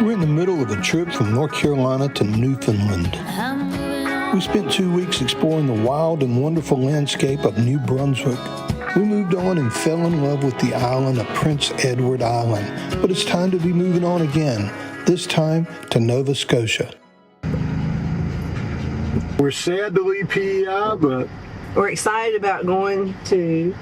We're in the middle of a trip from North Carolina to Newfoundland. We spent 2 weeks exploring the wild and wonderful landscape of New Brunswick. We moved on and fell in love with the island of Prince Edward Island, but it's time to be moving on again, this time to Nova Scotia. We're sad to leave PEI, but we're excited about going to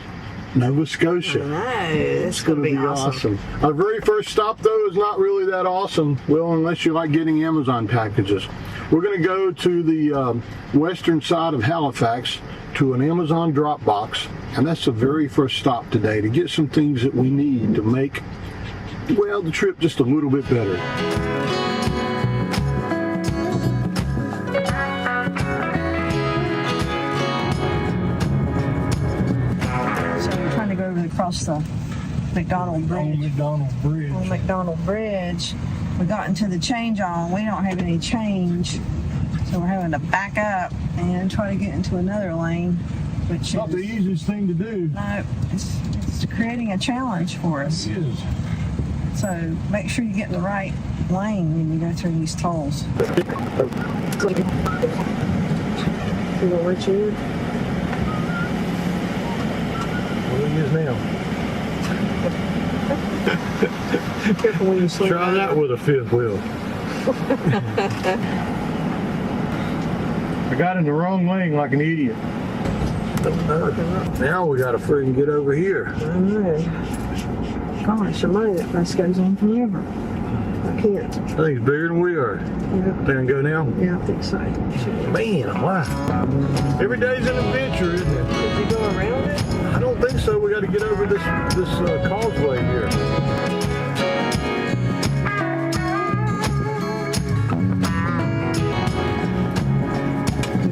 Nova Scotia. I know, it's going to be awesome. Our very first stop, though, is not really that awesome. Well, unless you like getting Amazon packages. We're going to go to the western side of Halifax to an Amazon drop box, and that's the very first stop today to get some things that we need to make, well, the trip just a little bit better. Across the McDonald Bridge. On McDonald Bridge. We got into the change on. We don't have any change, so we're having to back up and try to get into another lane, which not the easiest thing to do. No, it's creating a challenge for us. It is. So make sure you get in the right lane when you go through these tolls. You gonna let you in? What he is now. Careful when you slow Try down. that with a fifth wheel. I got in the wrong lane like an idiot. Now we gotta freaking get over here. I know. Gosh, the money that bus goes on forever. I can't. I think it's bigger than we are. Yeah. Can I go now? Yeah, I think so. Man, wow. Every day's an adventure, isn't it? Did you go around it? I don't think so. We got to get over this causeway here.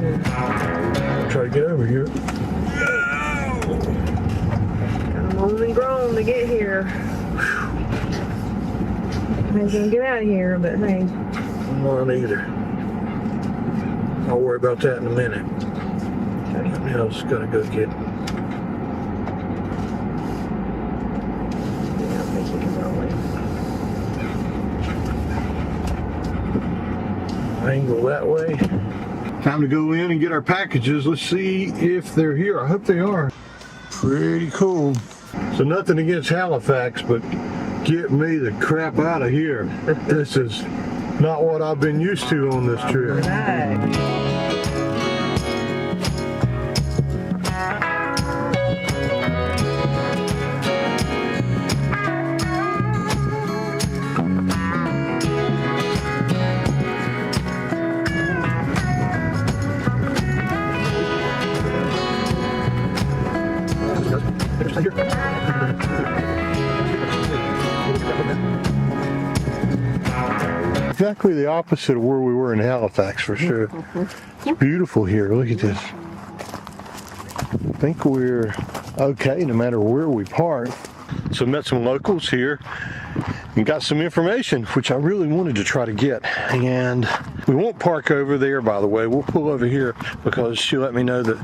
Yeah. Try to get over here. I'm only grown to get here. I ain't gonna get out of here, but hey. I'm not either. I'll worry about that in a minute. Something else gotta go get. Angle that way. Time to go in and get our packages. Let's see if they're here. I hope they are. Pretty cool. So nothing against Halifax, but get me the crap out of here. This is not what I've been used to on this trip. Right. Exactly the opposite of where we were in Halifax, for sure. It's beautiful here. Look at this. I think we're okay no matter where we park. So met some locals here and got some information, which I really wanted to try to get. And we won't park over there, by the way. We'll pull over here because she let me know that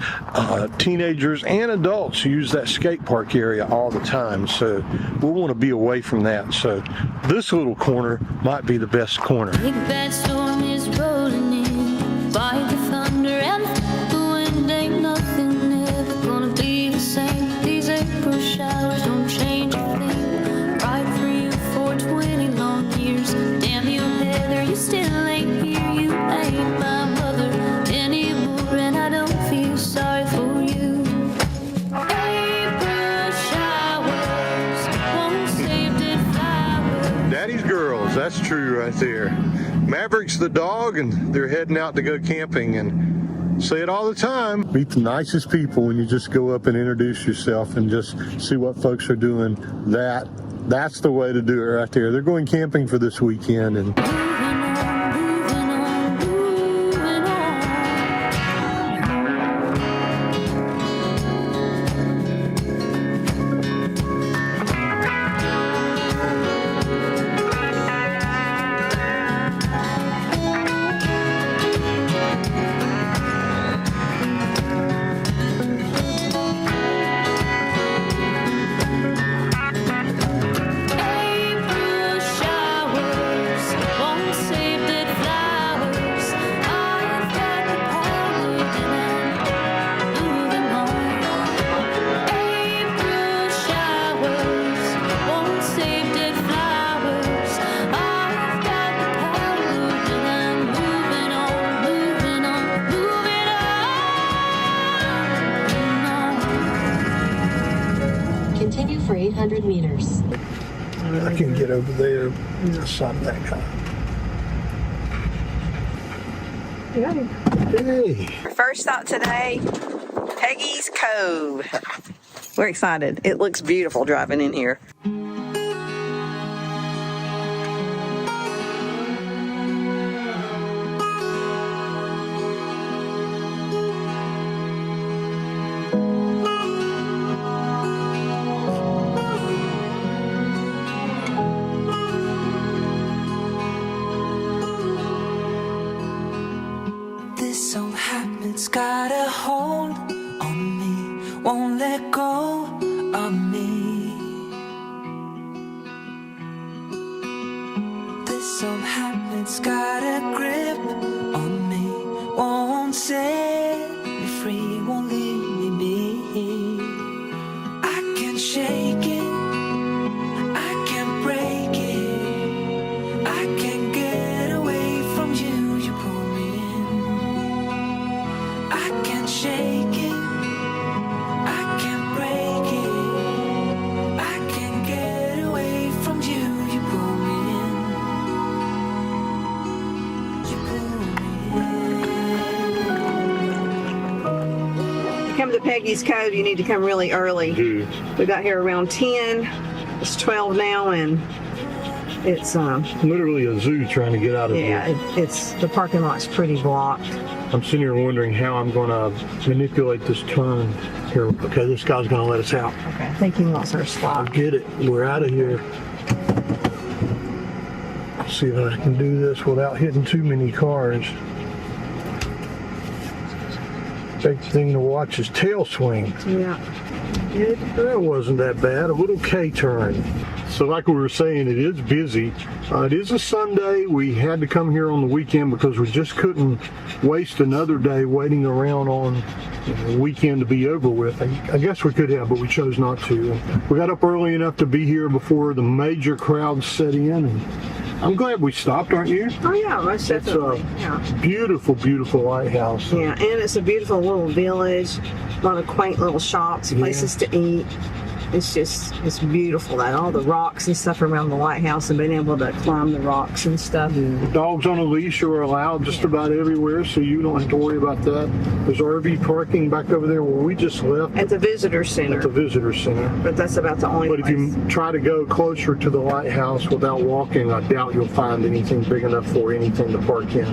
teenagers and adults use that skate park area all the time. So we'll want to be away from that. So this little corner might be the best corner. Big bad storm is rolling in, by the thunder and the wind. Ain't nothing ever gonna be the same. These April showers don't change a thing. Ride for you for 20 long years. Damn you, Heather, you still ain't here. You ain't my mother anymore, and I don't feel sorry for you. April showers won't save the flowers. Daddy's girls, that's true right there. Maverick's the dog, and they're heading out to go camping, and say it all the time. Meet the nicest people when you just go up and introduce yourself and just see what folks are doing. That's the way to do it right there. They're going camping for this weekend, and April showers can get over there. It's not that high. Hey. Our first stop today, Peggys Cove. We're excited. It looks beautiful driving in here. This old habit's got a hold on me, won't let go of me. This old habit's got a grip on me, won't set me free, won't leave me be. I can't shake it, I can't break it, I can't get away from you, you pull me in. I can't shake it, I can't break it, I can't get away from you, you pull me in. You pull me in. To come to Peggys Cove, you need to come really early. We got here around 10. It's 12 now, and it's Literally a zoo trying to get out of yeah, here. it's the parking lot's pretty blocked. I'm sitting here wondering how I'm going to manipulate this turn here. Okay, this guy's going to let us out. Okay, I think he wants our I'll spot. get it. We're out of here. See if I can do this without hitting too many cars. Big thing to watch is tail swing. Yeah. That wasn't that bad. A little K turn. So like we were saying, it is busy. It is a Sunday. We had to come here on the weekend because we just couldn't waste another day waiting around on the weekend to be over with. I guess we could have, but we chose not to. We got up early enough to be here before the major crowds set in, and I'm glad we stopped, aren't you? Oh yeah, most definitely. Yeah. Beautiful, beautiful lighthouse. Yeah, and it's a beautiful little village. A lot of quaint little shops, places to eat. It's beautiful. That all the rocks and stuff around the lighthouse, and being able to climb the rocks and stuff. Dogs on a leash are allowed just about everywhere, so you don't have to worry about that. There's RV parking back over there where we just left. At the visitor center. At the visitor center. But that's about the only But if place. you try to go closer to the lighthouse without walking, I doubt you'll find anything big enough for anything to park in.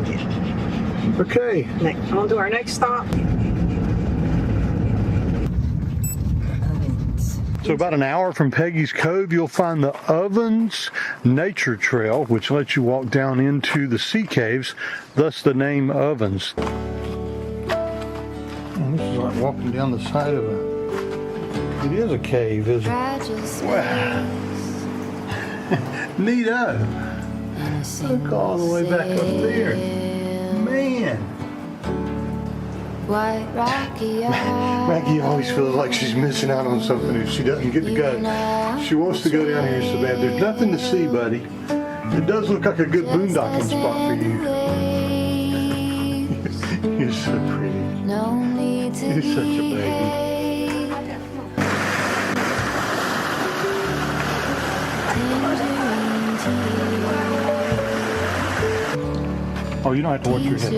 Okay. On to our next stop. So about an hour from Peggys Cove, you'll find the Ovens Nature Trail, which lets you walk down into the sea caves, thus the name Ovens. And this is like walking down the side of it is a cave, isn't it? Wow. Neato. Look all the way back up there. Man. White rocky Maggie always feels like she's missing out on something if she doesn't get to go. She wants to go down here so bad. There's nothing to see, buddy. It does look like a good boondocking spot for you. You're so pretty. You're such a baby. Oh, you don't have to watch your head.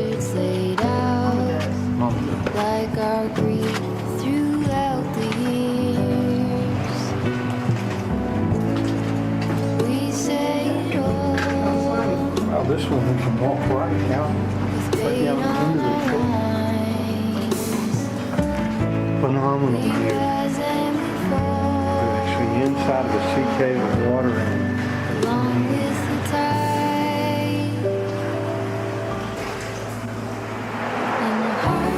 Like our grief throughout the years, we say Wow, this one we can walk right down into the trail. Phenomenal view. We're actually inside of a sea cave with water in it. Along with the tide and the heart.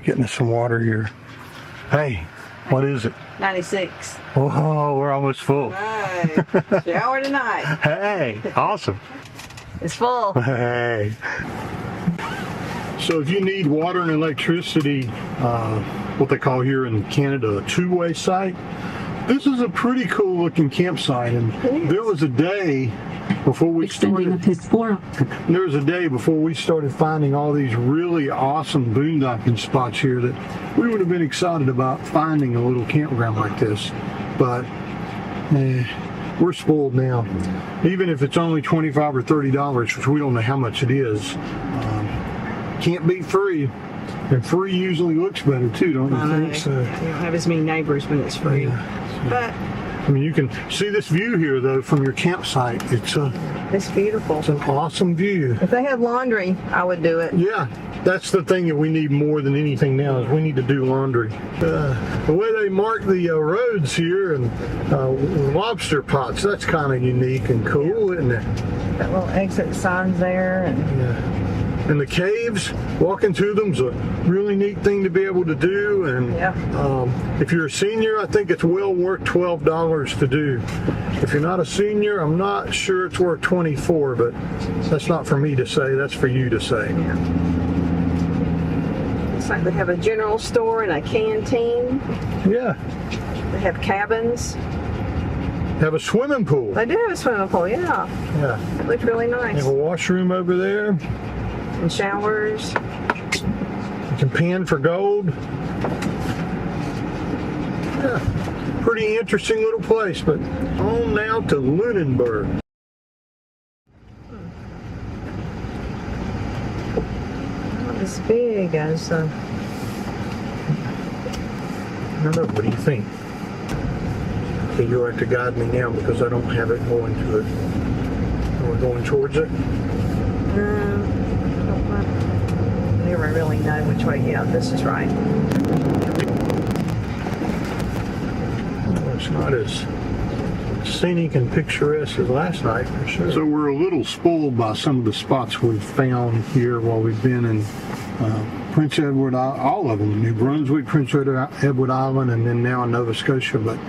Getting us some water here. Hey, What is it? 96. Oh, we're almost full. Hey, shower tonight. Hey, awesome. It's full. Hey. So if you need water and electricity, what they call here in Canada a two-way site, this is a pretty cool looking campsite. And there was a day before we started. There was a day before we started finding all these really awesome boondocking spots here that we would have been excited about finding a little campground like this. But we're spoiled now. Even if it's only $25 or $30, which we don't know how much it is, can't beat free. And free usually looks better too, don't you think? So, you don't have as many neighbors when it's free. But I mean, you can see this view here though from your campsite. it's beautiful. It's an awesome view. If they had laundry, I would do it. Yeah, that's the thing that we need more than anything now is we need to do laundry. The way they mark the roads here and lobster pots, that's kind of unique and cool, isn't it? Got little exit signs there. And And the caves, walking through them's a really neat thing to be able to do. And if you're a senior, I think it's well worth $12 to do. If you're not a senior, I'm not sure it's worth $24, but that's not for me to say, that's for you to say. It's like they have a general store and a canteen. Yeah. They have cabins. Have a swimming pool. They do have a swimming pool, yeah. Yeah. It looks really They nice. have a washroom over there. And showers. You can pan for gold. Yeah, pretty interesting little place, but on now to Lunenburg. Not as big as I don't know, what do you think? Okay, you'll have to guide me now because I don't have it going to it. Are we going towards it? I never really know which way. Yeah, this is right. Well, it's not as scenic and picturesque as last night for sure. So we're a little spoiled by some of the spots we've found here while we've been in Prince Edward, all of them, New Brunswick, Prince Edward Island, and then now in Nova Scotia. But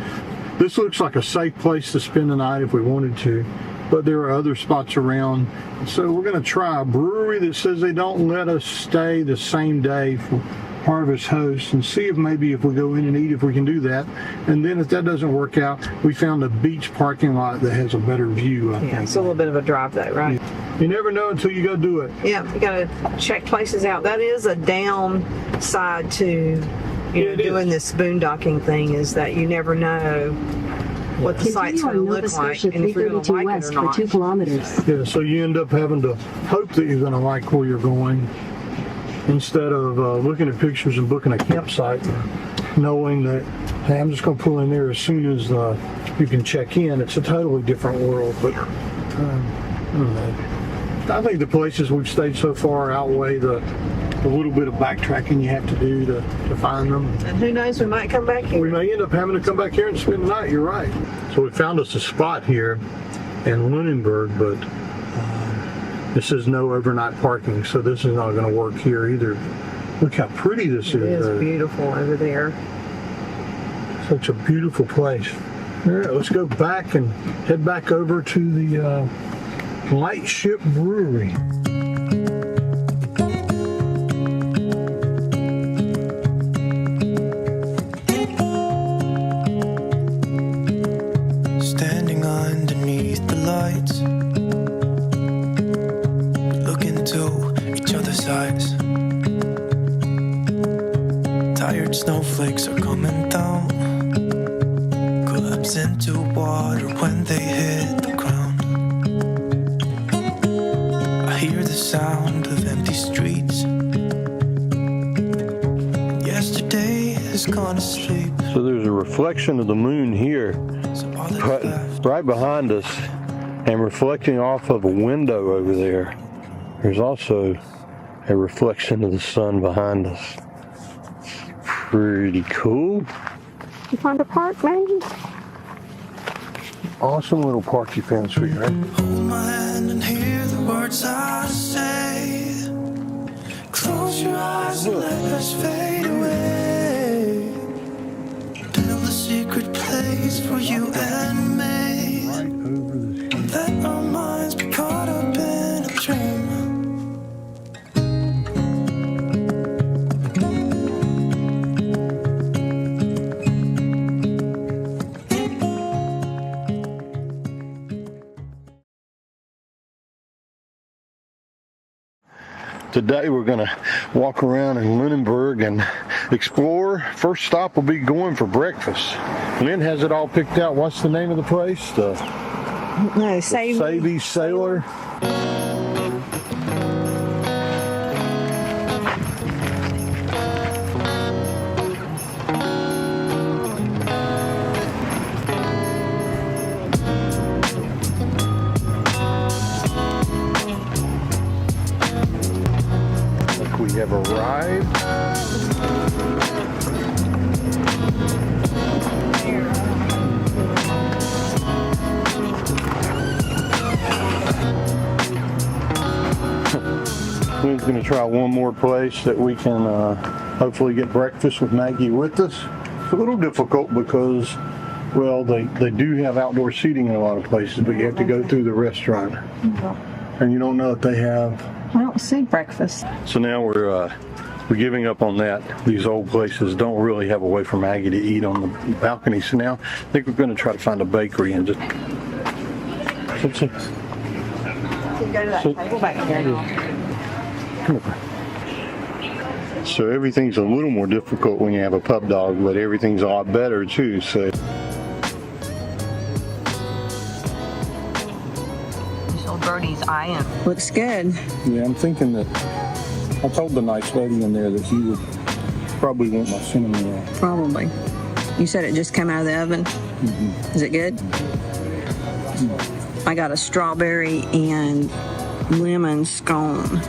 this looks like a safe place to spend the night if we wanted to. But there are other spots around. So we're going to try a brewery that says they don't let us stay the same day for Harvest Host and see if maybe if we go in and eat, if we can do that. And then if that doesn't work out, we found a beach parking lot that has a better view, I think. It's a little bit of a drive though, right? You never know until you go do it. Yeah, you got to check places out. That is a downside to doing this boondocking thing, is that you never know what the site's going to look like and if you're going to like it or not. 2 kilometers. Yeah, so you end up having to hope that you're going to like where you're going instead of looking at pictures and booking a campsite, knowing that, hey, I'm just going to pull in there as soon as you can check in. It's a totally different world, but I don't know. I think the places we've stayed so far outweigh the little bit of backtracking you have to do to find them. And who knows, we might come back here. We may end up having to come back here and spend the night, you're right. So we found us a spot here in Lunenburg, but this is no overnight parking, so this is not going to work here either. Look how pretty this is. It is beautiful over there. Such a beautiful place. All right, let's go back and head back over to the Lightship Brewery. Standing underneath the lights, look into each other's eyes. Tired snowflakes are coming down, collapse into water when they hit the ground. I hear the sound of empty streets. Yesterday has gone to sleep. So there's a reflection of the moon here, right behind us, and reflecting off of a window over there. There's also a reflection of the sun behind us. Pretty cool. You find a park, maybe? Awesome little park you found, sweetheart. Hold my hand and hear the words I say. Close your eyes and let us fade away. place for you and me. Right over this. Let our minds be caught up in a dream. Today we're going to walk around in Lunenburg and explore. First stop will be going for breakfast. Lynn has it all picked out. What's the name of the place? No, save Savvy Sailor. We have arrived. We're going to try one more place that we can hopefully get breakfast with Maggie with us. It's a little difficult because, well, they do have outdoor seating in a lot of places, but you have to go through the restaurant. And you don't know if they have. I don't see breakfast. So now we're giving up on that. These old places don't really have a way for Maggie to eat on the balcony. So now I think we're going to try to find a bakery and just. Go to that table back there. Come over. So everything's a little more difficult when you have a pup dog, but everything's a lot better too. So. Birdie's eyeing. Looks good. Yeah, I'm thinking that I told the nice lady in there that you would probably want my cinnamon roll. Probably. You said it just came out of the oven? Mm-hmm. Is it good? Mm-hmm. I got a strawberry and lemon scone.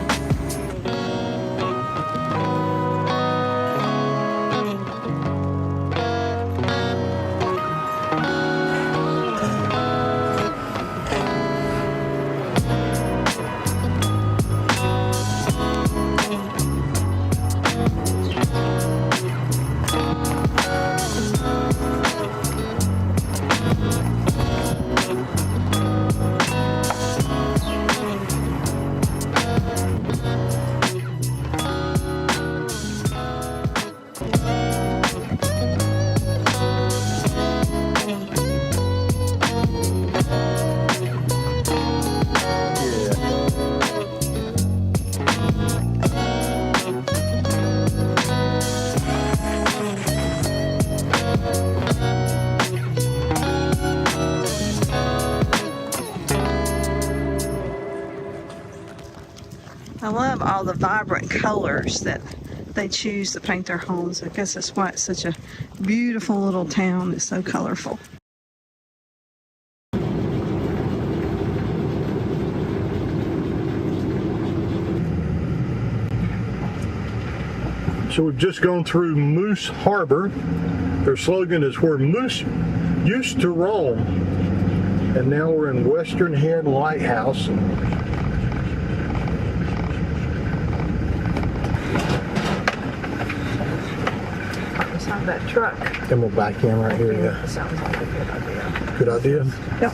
I love all the vibrant colors that they choose to paint their homes. I guess that's why it's such a beautiful little town. It's so colorful. So we've just gone through Moose Harbor. Their slogan is "Where Moose Used to Roam." And now we're in Western Head Lighthouse. Beside that truck. And we'll back in right here. Yeah. Sounds like a good idea. Good idea? Yep.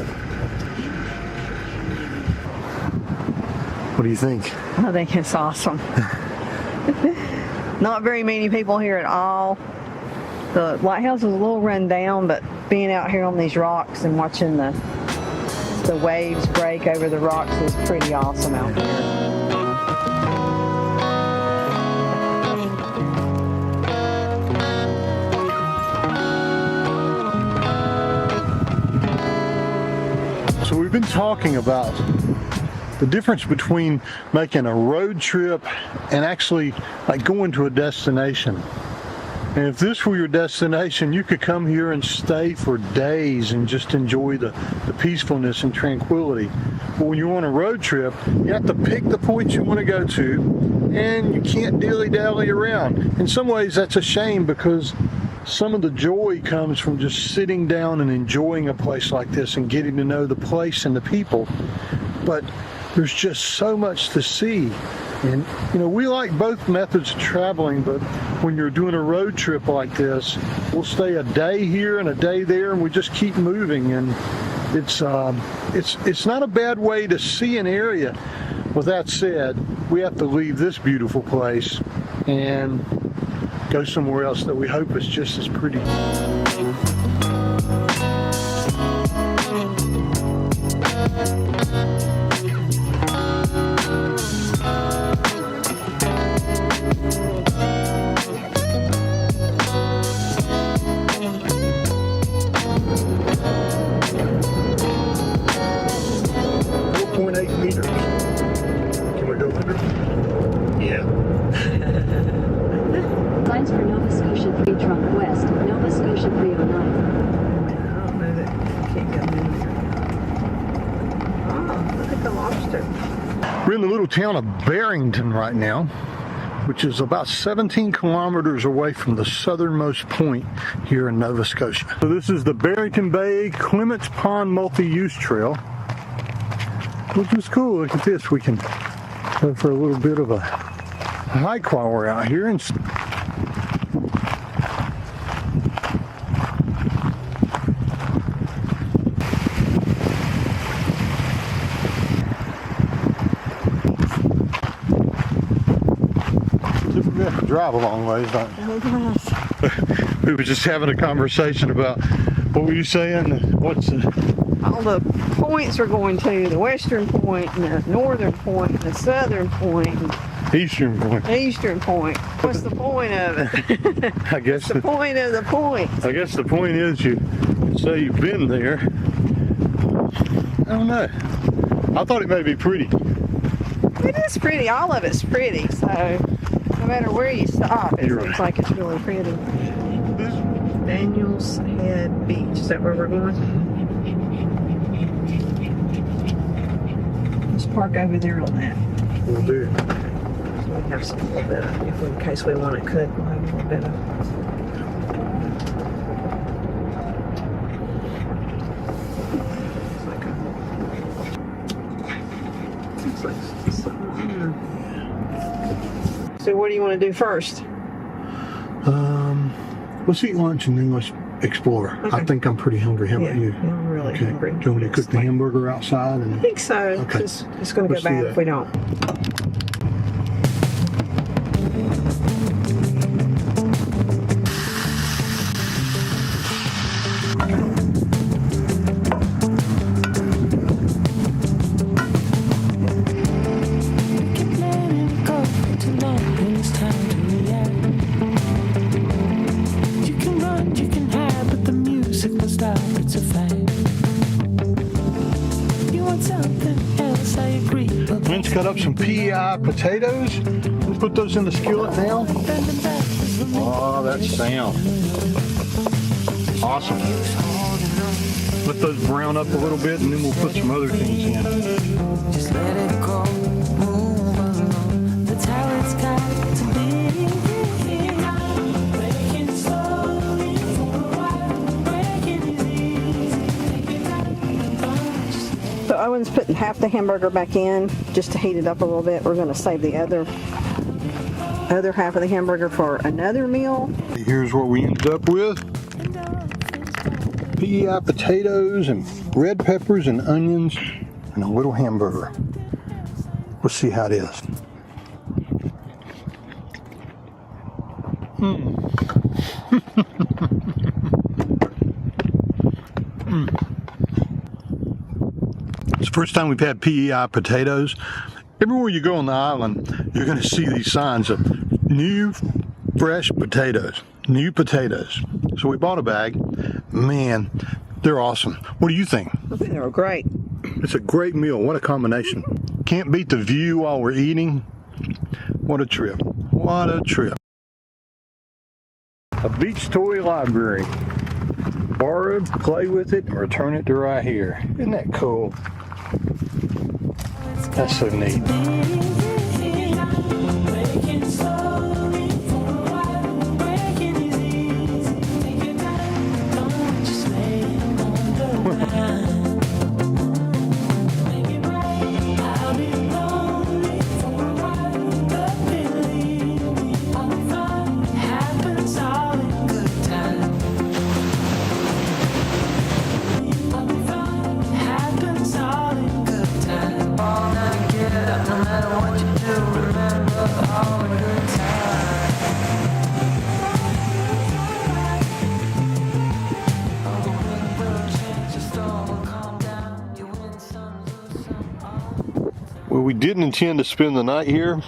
What do you think? I think it's awesome. Not very many people here at all. The lighthouse is a little run down, but being out here on these rocks and watching the waves break over the rocks is pretty awesome out here. So we've been talking about the difference between making a road trip and actually like going to a destination. And if this were your destination, you could come here and stay for days and just enjoy the peacefulness and tranquility. But when you're on a road trip, you have to pick the points you want to go to, and you can't dilly-dally around. In some ways, that's a shame, because some of the joy comes from just sitting down and enjoying a place like this and getting to know the place and the people. But There's just so much to see. And, you know, we like both methods of traveling, but when you're doing a road trip like this, we'll stay a day here and a day there, and we just keep moving. And it's not a bad way to see an area. With that said, we have to leave this beautiful place and go somewhere else that we hope is just as pretty. Lines for Nova Scotia 3 truck west, Nova Scotia 309. I don't know that I can't get them in there. Oh, look at the lobster. We're in the little town of Barrington right now, which is about 17 kilometers away from the southernmost point here in Nova Scotia. So this is the Barrington Bay Clements Pond Multi-Use Trail, which is cool. Look at this. We can go for a little bit of a hike while we're out here. And we have to drive a long ways, don't we? We were just having a conversation about, what were you saying? What's All the points we're going to, the western point, and the northern point, and the southern point, and Eastern point? the eastern point. What's the point of it? I guess The point of the point. I guess the point is you say you've been there. I don't know. I thought it may be pretty. It is pretty. All of it's pretty. So no matter where you stop, it You're seems right. like it's really pretty. Daniels Head Beach. Is that where we're going? Let's park over there on that. We'll do. So we have some little bit of, if we, in case we want to cook, we'll have a little bit of. So what do you want to do first? Let's eat lunch and then let's explore. Okay. I think I'm pretty hungry. How about you? I'm really Okay. hungry. Do you want me to cook the hamburger outside? I And think so. Okay. It's going to Let's go do bad that. if we don't. Keep letting it go for too long, and it's time to react. You can run, you can hide, but the music will stop. It's a fact. You want something else? I agree. But Lynn's cut up some PEI potatoes. Let's put those in the skillet now. bending back is the Oh, that sound. Awesome. Let those brown up a little bit and then we'll put some other things in. Just let it go, move along. That's how it's got to be. Breaking slowly for a while. Breaking is easy. Take your time. So Owen's putting half the hamburger back in just to heat it up a little bit. We're going to save the other half of the hamburger for another meal. Here's what we ended up with. PEI potatoes and red peppers and onions and a little hamburger. Let's see how it is. It's the first time we've had PEI potatoes. Everywhere you go on the island, you're going to see these signs of new, fresh potatoes. New potatoes. So we bought a bag. Man, they're awesome. What do you think? I think they were great. It's a great meal. What a combination. Can't beat the view while we're eating. What a trip. What a trip. A beach toy library. Borrow, play with it, and return it to right here. Isn't that cool? That's so neat. Breaking slowly for a while. Breaking is easy. Take your time. Don't just lay on the line. Make it right. I'll be Well, we didn't intend to spend the night here,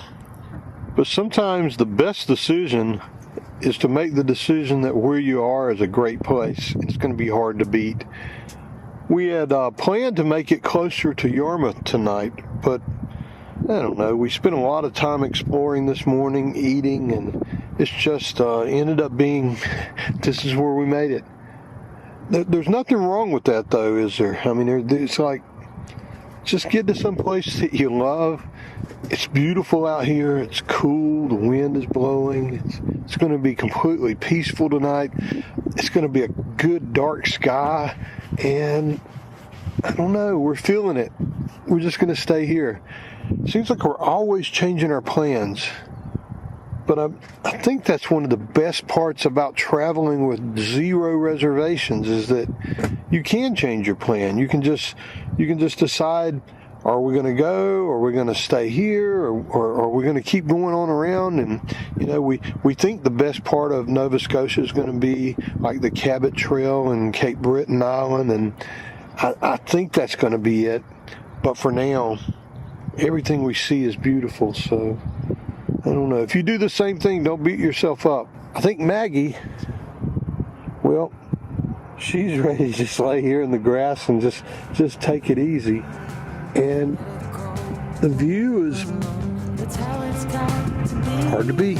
but sometimes the best decision is to make the decision that where you are is a great place. It's going to be hard to beat. We had planned to make it closer to Yarmouth tonight, but I don't know. We spent a lot of time exploring this morning, eating, and it's just ended up being, this is where we made it. There's nothing wrong with that, though, is there? I mean, it's like, just get to some place that you love. It's beautiful out here. It's cool. The wind is blowing. It's going to be completely peaceful tonight. It's going to be a good dark sky, and I don't know. We're feeling it. We're just going to stay here. Seems like we're always changing our plans, but I think that's one of the best parts about traveling with zero reservations is that you can change your plan. You can just decide, are we going to go, or are we going to stay here, or are we going to keep going on around? And you know, we think the best part of Nova Scotia is going to be like the Cabot Trail and Cape Breton Island, and I think that's going to be it. But for now, everything we see is beautiful, so I don't know. If you do the same thing, don't beat yourself up. I think Maggie, well, she's ready to just lay here in the grass and just take it easy. And the view is hard to beat.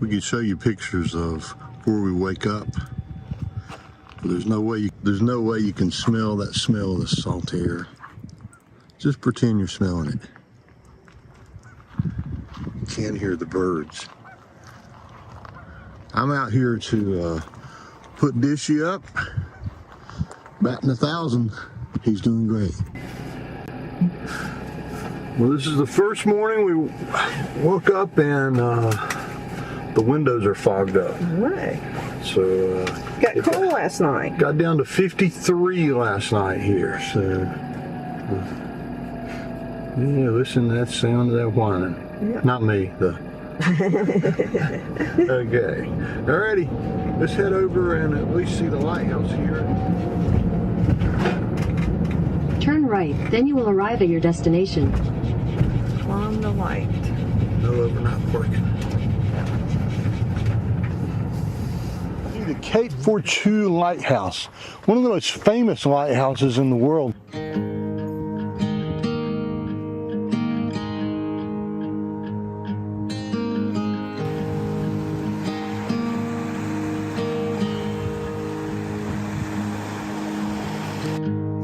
We could show you pictures of where we wake up, but there's no way you can smell that smell of the salt air. Just pretend you're smelling it. You can't hear the birds. I'm out here to put Dishy up, batting 1,000. He's doing great. Well, this is the first morning we woke up and the windows are fogged up. Right. So Got cool last night. Got down to 53 last night here. So yeah, listen to that sound of that whining. Yeah. Not me, though. Okay. Alrighty. Let's head over and at least see the lighthouse here. Turn right, then you will arrive at your destination. On the light. No overnight parking. The Cape Forchu Lighthouse, one of the most famous lighthouses in the world.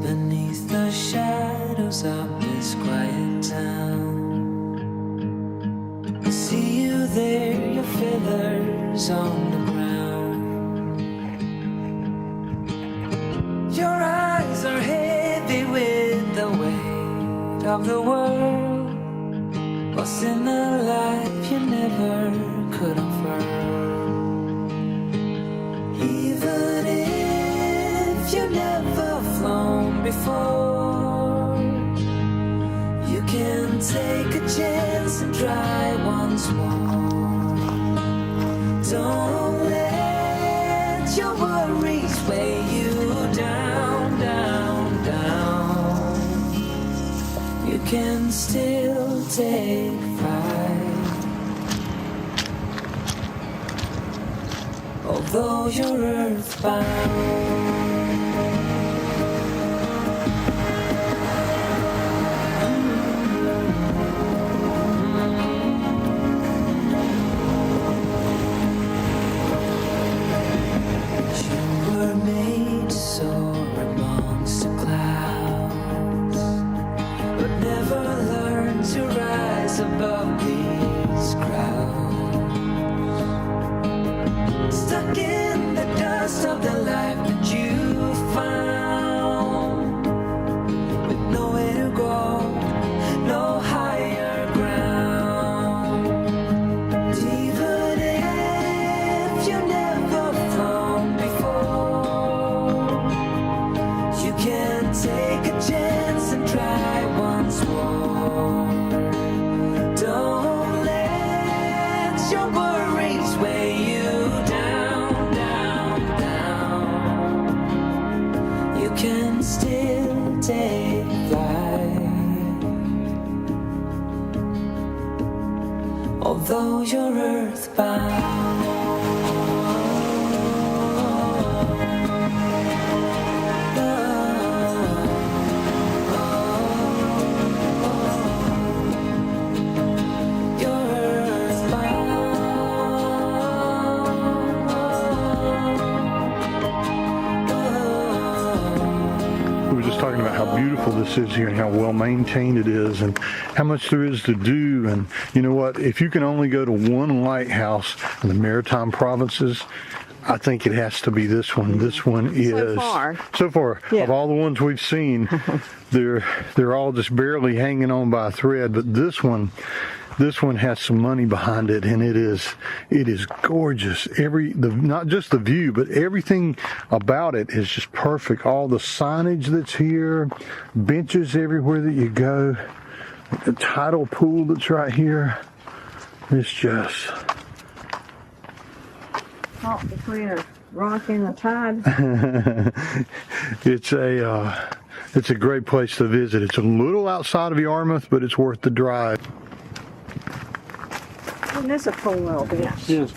Beneath the shadows of this quiet town, I see you there, your feathers on the ground. Your eyes are heavy with the weight of the world. What's in a life you never could afford? Even if you never flown before, you can take a chance and try once more. Don't let your worries weigh you down, down, down. You can still take flight. although you're earthbound. Above these crowds, stuck in the dust of the life that you found, with nowhere to go, no higher ground. Even if you never flown before, you can take a chance and try once more. Don't let your worries weigh you down, down, down. You can still take flight, although you're earthbound. Talking about how beautiful this is here and how well maintained it is and how much there is to do. And you know what, if you can only go to one lighthouse in the maritime provinces, I think it has to be this one. This one is so far yeah. Of all the ones we've seen, they're all just barely hanging on by a thread, but this one has some money behind it, and it is gorgeous. Not just the view, but everything about it is just perfect. All the signage that's here, benches everywhere that you go, the tidal pool that's right here. It's just caught between a rock and the tide. it's a great place to visit. It's a little outside of Yarmouth, but it's worth the drive. And it's a cool little bench. It's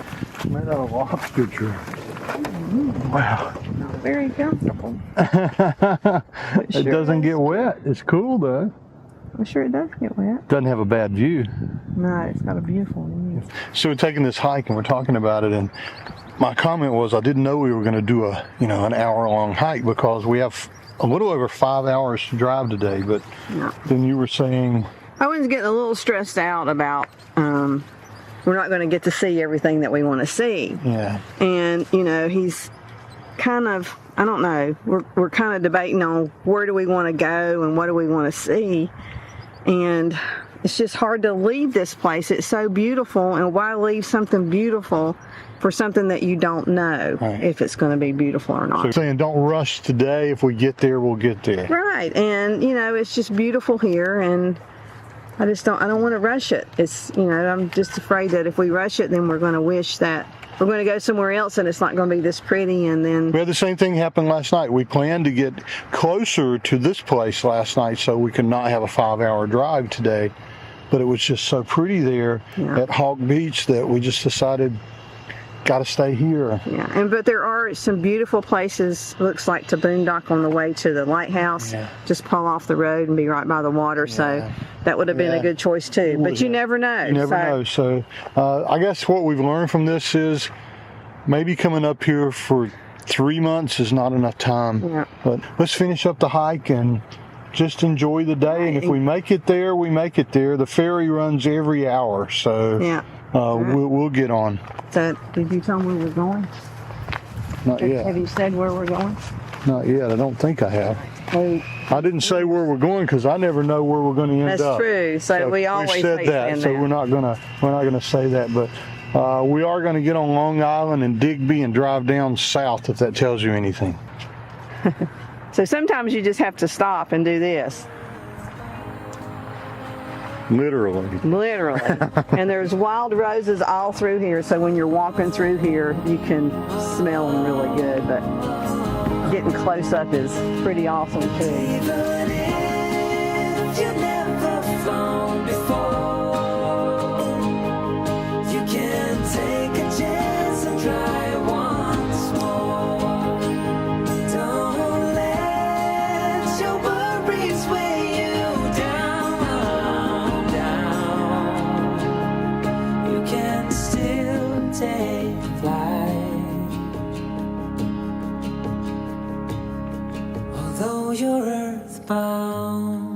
made out of lobster jaw. Wow. Very comfortable. It doesn't get wet. It's cool though. I'm sure it does get wet. Doesn't have a bad view. No, it's got a beautiful view. So we're taking this hike and we're talking about it, and my comment was I didn't know we were going to do an hour-long hike because we have a little over 5 hours to drive today. But then you were saying I was getting a little stressed out about we're not going to get to see everything that we want to see. Yeah. And he's kind of, I don't know, we're kind of debating on where do we want to go and what do we want to see. And it's just hard to leave this place. It's so beautiful, and why leave something beautiful for something that you don't know if it's going to be beautiful or not. So saying don't rush today. If we get there, we'll get there. Right. And, it's just beautiful here, and I don't want to rush it. It's, I'm just afraid that if we rush it, then we're going to wish that we're going to go somewhere else and it's not going to be this pretty. And then we had the same thing happen last night. We planned to get closer to this place last night so we could not have a 5-hour drive today. But it was just so pretty there at Hawk Beach that we just decided got to stay here. Yeah, but there are some beautiful places, looks like, to boondock on the way to the lighthouse. Yeah. Just pull off the road and be right by the water. Yeah. So that would have been a good choice too. But you never know. You never know. So I guess what we've learned from this is maybe coming up here for 3 months is not enough time. Yeah. But let's finish up the hike and just enjoy the day. And if we make it there, we make it there. The ferry runs every hour. So we'll get on. So, did you tell them where we're going? Not yet. Have you said where we're going? Not yet. I don't think I have. I didn't say where we're going because I never know where we're going to end up. That's true. So we always said that. So we're not gonna say that. But we are going to get on Long Island and Digby and drive down south, if that tells you anything. So sometimes you just have to stop and do this. Literally. And there's wild roses all through here, so when you're walking through here, you can smell them really good, but getting close up is pretty awesome too. Even if you never flown before, you can take a chance and try once earthbound.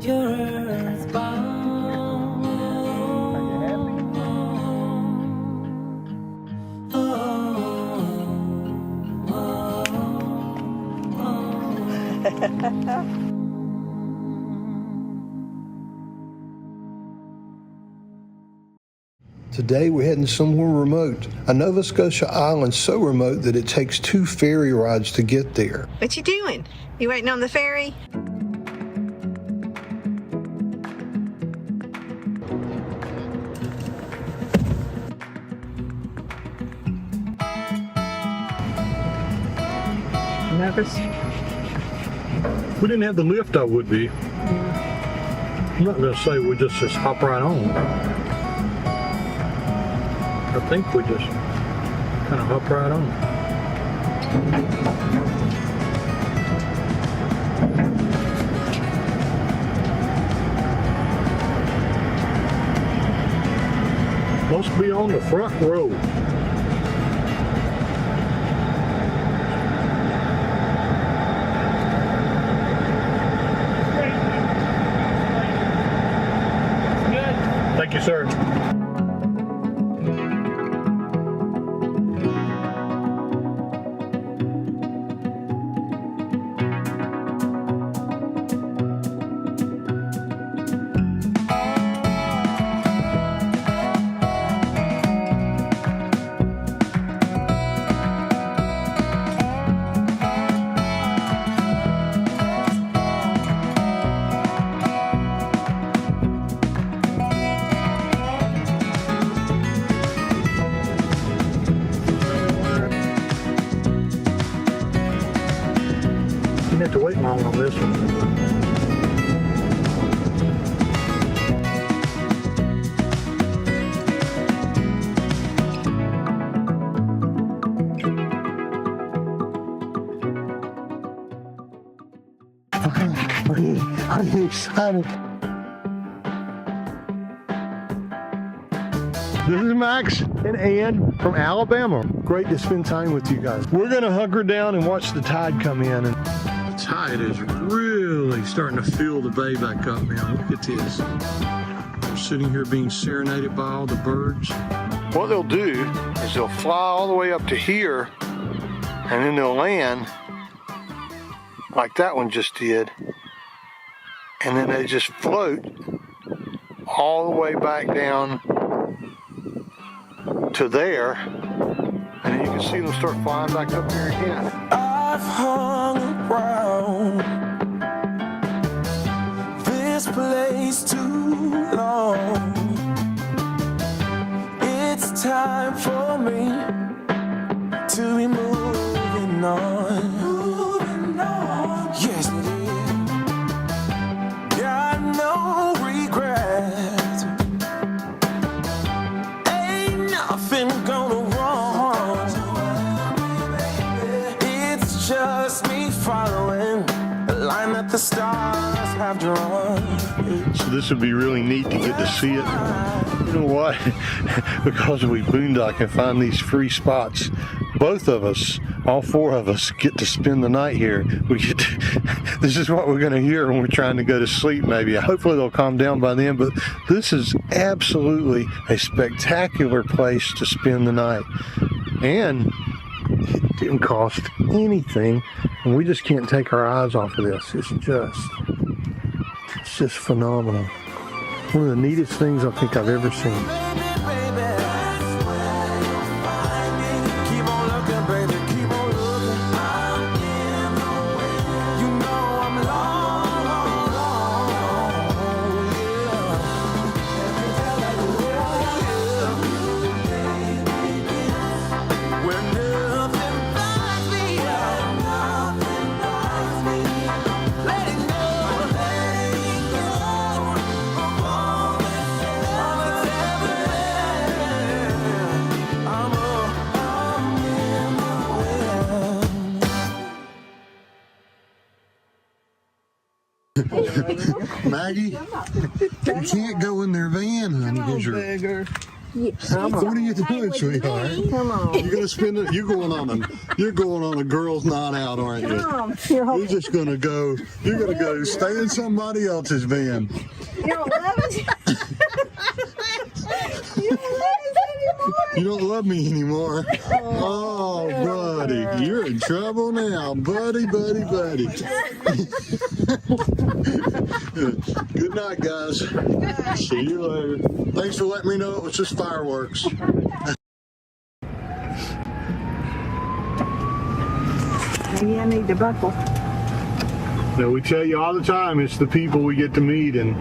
You're earthbound. Are you happy? Today we're heading somewhere remote, a Nova Scotia island so remote that it takes 2 ferry rides to get there. What you doing? You waiting on the ferry? Nervous? If we didn't have the lift, I would be. I'm not going to say we just hop right on. I think we just kind of hop right on. Must be on the front row. Thank you, sir. Have to wait long on this one. I'm excited. This is Max and Ann from Alabama. Great to spend time with you guys. We're gonna hunker down and watch the tide come in. And the tide is really starting to fill the bay back up now. Look at this. We're sitting here being serenaded by all the birds. What they'll do is they'll fly all the way up to here and then they'll land like that one just did. And then they just float all the way back down to there. And then you can see them start flying back up here again. I've hung around this place too long. It's time for me to be moving on. Moving on. Yes, it is. Got no regrets. Ain't nothing gonna wrong. It's just me following the line that the stars have drawn. So this would be really neat to get to see it. You know what? Because we boondock and find these free spots, both of us, all 4 of us, get to spend the night here. We get to, this is what we're going to hear when we're trying to go to sleep maybe. Hopefully they'll calm down by then, but this is absolutely a spectacular place to spend the night. And it didn't cost anything, and we just can't take our eyes off of this. It's just phenomenal. One of the neatest things I think I've ever seen. Maggie, you can't go in their van, honey. Because you're. What are you doing, sweetheart? Come on. You're gonna spend it. You're going on a girls' night out, aren't you? Come on. You're just gonna go. You're gonna go stay in somebody else's van. You don't love us? You don't love us anymore? You don't love me anymore. Oh, buddy, you're in trouble now, buddy. Good night, guys. See you later. Thanks for letting me know it was just fireworks. Maybe I need to buckle. Now, we tell you all the time, it's the people we get to meet, and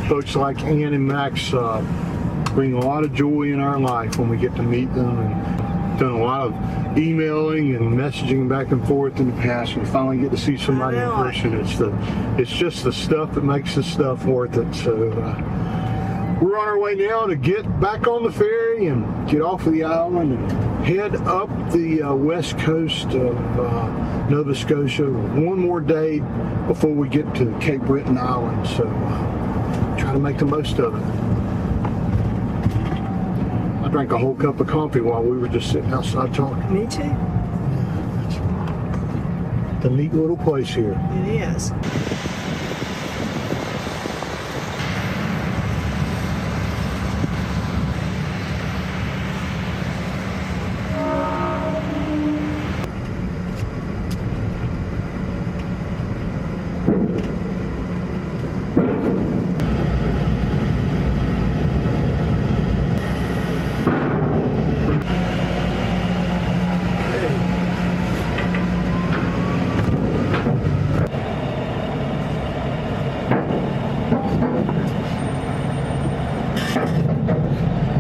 folks like Ann and Max bring a lot of joy in our life when we get to meet them, and done a lot of emailing and messaging back and forth in the past. We finally get to see somebody in person. It's just the stuff that makes the stuff worth it. So we're on our way now to get back on the ferry and get off of the island and head up the west coast of Nova Scotia. One more day before we get to Cape Breton Island. So try to make the most of it. I drank a whole cup of coffee while we were just sitting outside talking. Me too. It's a neat little place here. It is.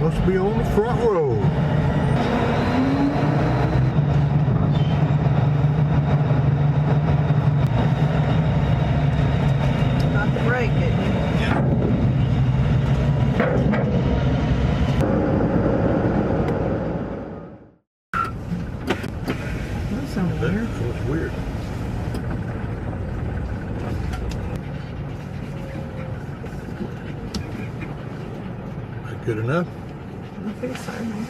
Must be on the front row. Not the brake, didn't you? That sounds weird. Feels weird. Good enough? I think so, man.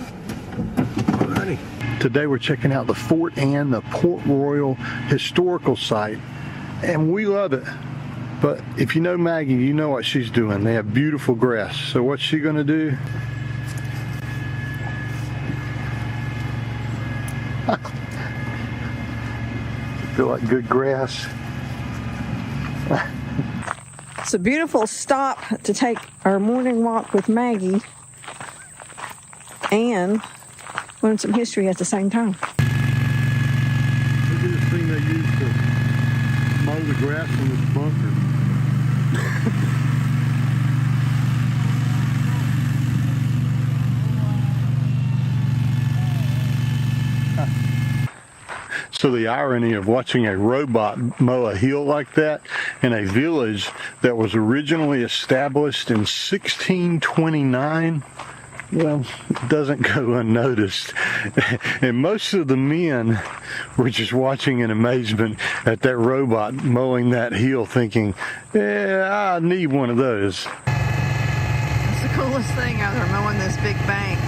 Alrighty. Today we're checking out the Fort Anne, the Port Royal historical site, and we love it. But if you know Maggie, you know what she's doing. They have beautiful grass. So what's she gonna do? Feel like good grass. It's a beautiful stop to take our morning walk with Maggie and learn some history at the same time. Look at this thing they use to mow the grass in this bunker. So the irony of watching a robot mow a hill like that in a village that was originally established in 1629, well, it doesn't go unnoticed. And most of the men were just watching in amazement at that robot mowing that hill thinking, yeah, I need one of those. That's the coolest thing out there, mowing this big bank.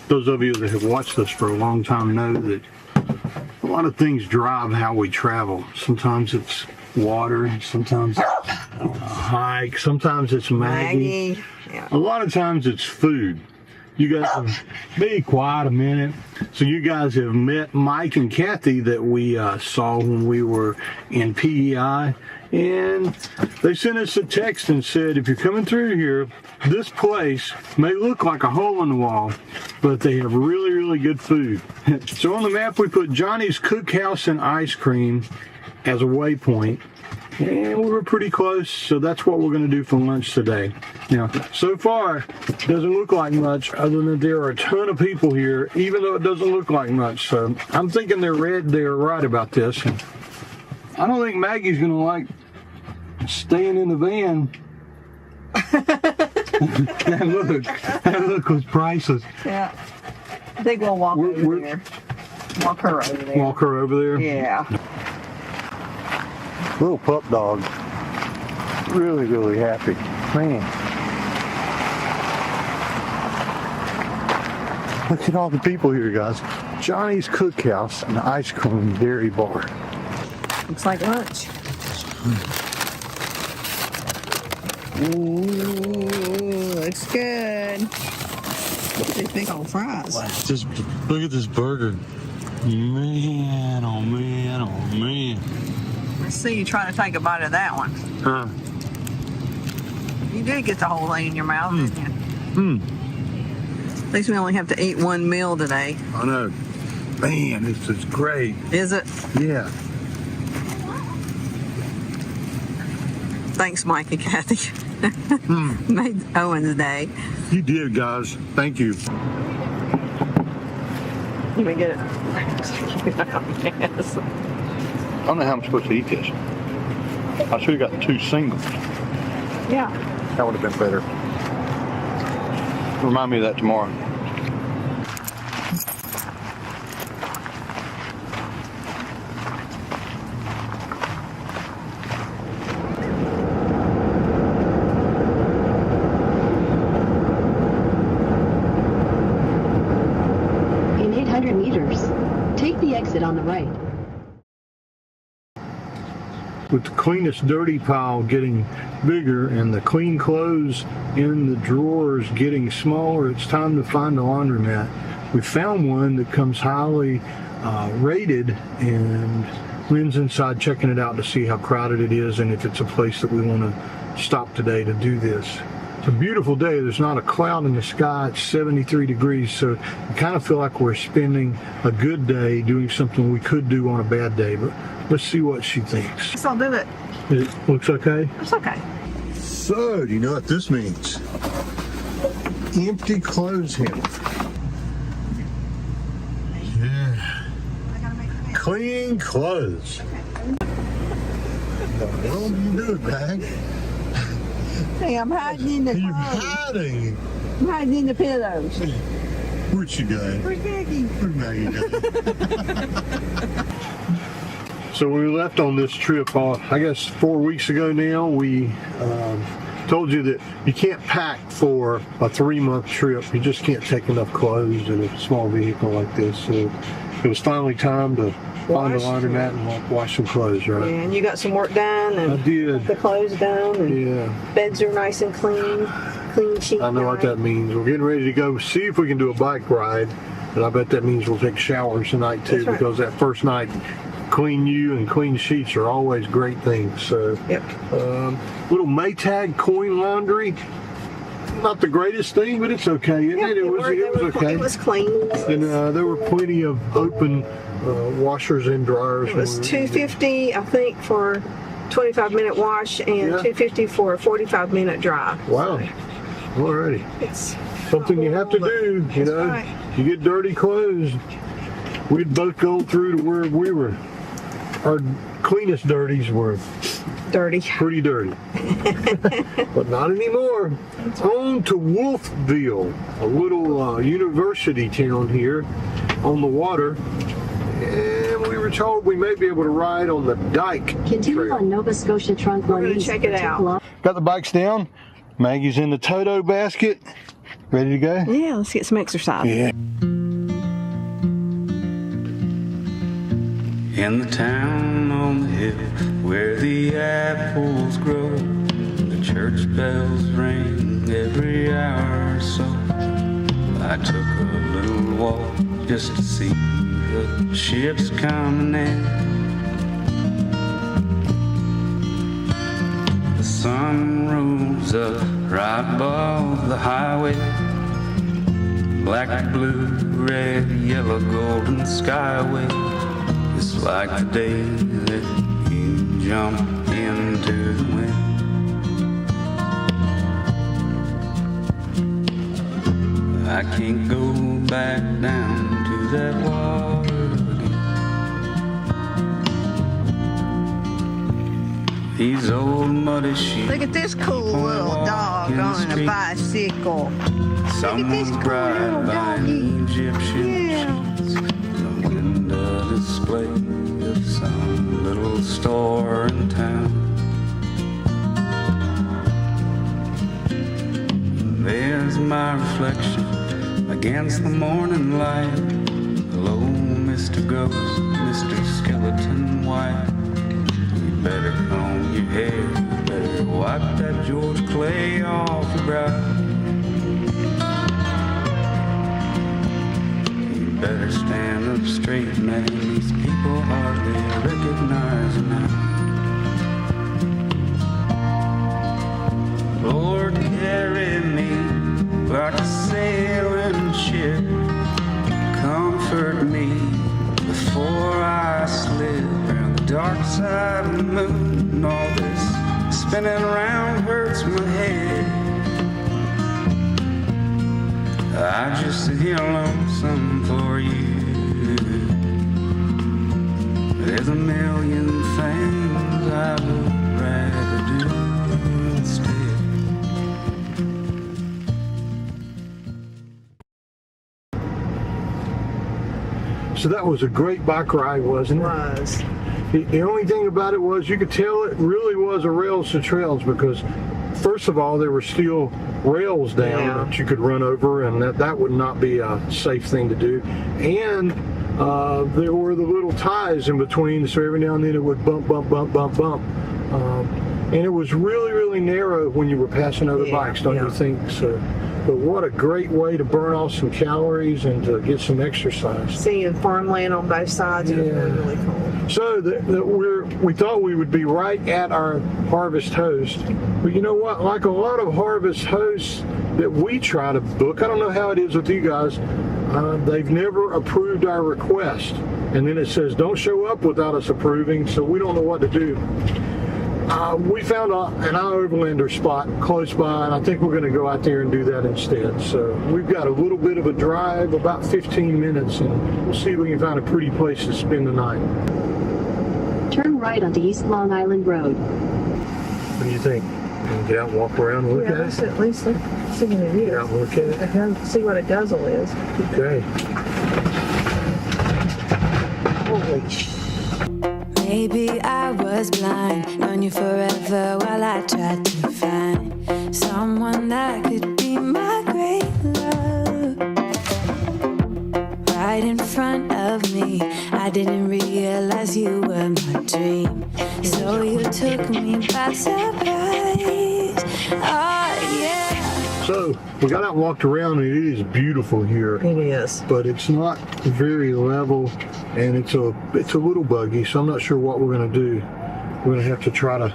Those of you that have watched us for a long time know that A lot of things drive how we travel. Sometimes it's water, sometimes it's a hike, sometimes it's Maggie. Yeah. A lot of times it's food. You guys be quiet a minute. So you guys have met Mike and Kathy that we saw when we were in PEI, and they sent us a text and said, if you're coming through here, this place may look like a hole in the wall, but they have really, really good food. So on the map we put Jonny's Cookhouse and ice cream as a waypoint, and we were pretty close, so that's what we're going to do for lunch today. Now, so far, it doesn't look like much, other than there are a ton of people here, even though it doesn't look like much. So I'm thinking they're right about this. And I don't think Maggie's going to like staying in the van. that look was priceless. Yeah. I think we'll walk over there. Walk her over there. Walk her over there? Yeah. Little pup dog. Really, really happy. Man. Look at all the people here, guys. Jonny's Cookhouse and Ice Cream Dairy Bar. Looks like lunch. Ooh, looks good. These big old fries. Just look at this burger. Man, oh man, oh man. Let's see you try to take a bite of that one. Huh. You did get the whole thing in your mouth, didn't you? At least we only have to eat one meal today. I know. Man, this is great. Is it? Yeah. Thanks, Mike and Kathy. Made Owen's day. You did, guys. Thank you. Let me get it. Yes. I don't know how I'm supposed to eat this. I should have got 2 singles. Yeah. That would have been better. Remind me of that tomorrow. In 800 meters, take the exit on the right. With the cleanest dirty pile getting bigger and the clean clothes in the drawers getting smaller, it's time to find a laundromat. We found one that comes highly rated, and Lynn's inside checking it out to see how crowded it is and if it's a place that we want to stop today to do this. It's a beautiful day. There's not a cloud in the sky. It's 73 degrees, so I kind of feel like we're spending a good day doing something we could do on a bad day, but let's see what she thinks. Guess I'll do it. It looks okay? It's okay. So, do you know what this means? Empty clothes hamper. Yeah. Clean clothes. Well, you do it, bag. Hey, I'm hiding in the You're clothes. hiding. I'm hiding in the pillows. Where'd she go? Where's Maggie? Where'd Maggie go? So we left on this trip, I guess 4 weeks ago now. We told you that you can't pack for a 3-month trip. You just can't take enough clothes in a small vehicle like this. So it was finally time to find a laundromat and wash some clothes, right? And you got some work done, and I did. the clothes done, and Yeah. beds are nice and clean sheet. I know what that means. We're getting ready to go see if we can do a bike ride. And I bet that means we'll take showers tonight too, That's right. because that first night, clean you and clean sheets are always great things. So, Yep. Little Maytag coin laundry, not the greatest thing, but it's okay. It was okay. It was clean. And there were plenty of open washers and dryers. It was $250, I think, for 25-minute wash, and $250 for a 45-minute dry. Wow. Alrighty. It's Something you have to do, you That's know. right. You get dirty clothes. We'd both gone through to where we were. Our cleanest dirties were dirty. pretty dirty. But not anymore. On to Wolfville, a little university town here on the water. And we were told we may be able to ride on the Dyke Continue Trail. on Nova Scotia Trunk We're 1 gonna East check it for 2 out. kilometers. Got the bikes down. Maggie's in the Toto basket. Ready to go? Yeah, let's get some exercise. Yeah. in the town on the hill where the apples grow. The church bells ring every hour or so. I took a little walk just to see the ships coming in. The sun rose up right above the highway. Black, blue, red, yellow, golden skyway. It's like the day that you jump into the wind. I can't go back down to that water again. These old muddy sheets. Look at this cool little dog on a bicycle. Someone's bride buying Egyptian sheets. The window display of some little store in town. There's my reflection against the morning light. Hello, Mr. Ghost, Mr. Skeleton White. You better comb your hair, you better wipe that George clay off your brow. Better stand up straight, man. These people hardly recognize you now. Lord, carry me like a sailing ship. Comfort me before I slip around the dark side of the moon. All this spinning around hurts my head. I just sit here lonesome for you. There's a million things I would rather do instead. So that was a great bike ride, wasn't it? Was. The only thing about it was you could tell it really was a rails to trails because first of all, there were still rails down that you could run over, and that would not be a safe thing to do. And there were the little ties in between, so every now and then it would bump. And it was really, really narrow when you were passing other bikes, don't you think? So, but what a great way to burn off some calories and to get some exercise. Seeing farmland on both sides, it was really cool. So we thought we would be right at our harvest host, but you know what? Like a lot of harvest hosts that we try to book, I don't know how it is with you guys. They've never approved our request, and then it says don't show up without us approving. So we don't know what to do. We found an overlander spot close by, and I think we're going to go out there and do that instead. So we've got a little bit of a drive, about 15 minutes, and we'll see if we can find a pretty place to spend the night. Turn right onto East Long Island Road. What do you think? Get out and walk around and look at it? At least see what it is. Get out and look at it? See what a guzzle is. Okay. Holy Maybe I was blind, known you forever while I tried to find someone that could be my great love. Right in front of me, I didn't realize you were my dream. So you took me by surprise. Oh yeah. So we got out and walked around, and it is beautiful here. It is. But it's not very level, and it's a little buggy, so I'm not sure what we're going to do. We're going to have to try to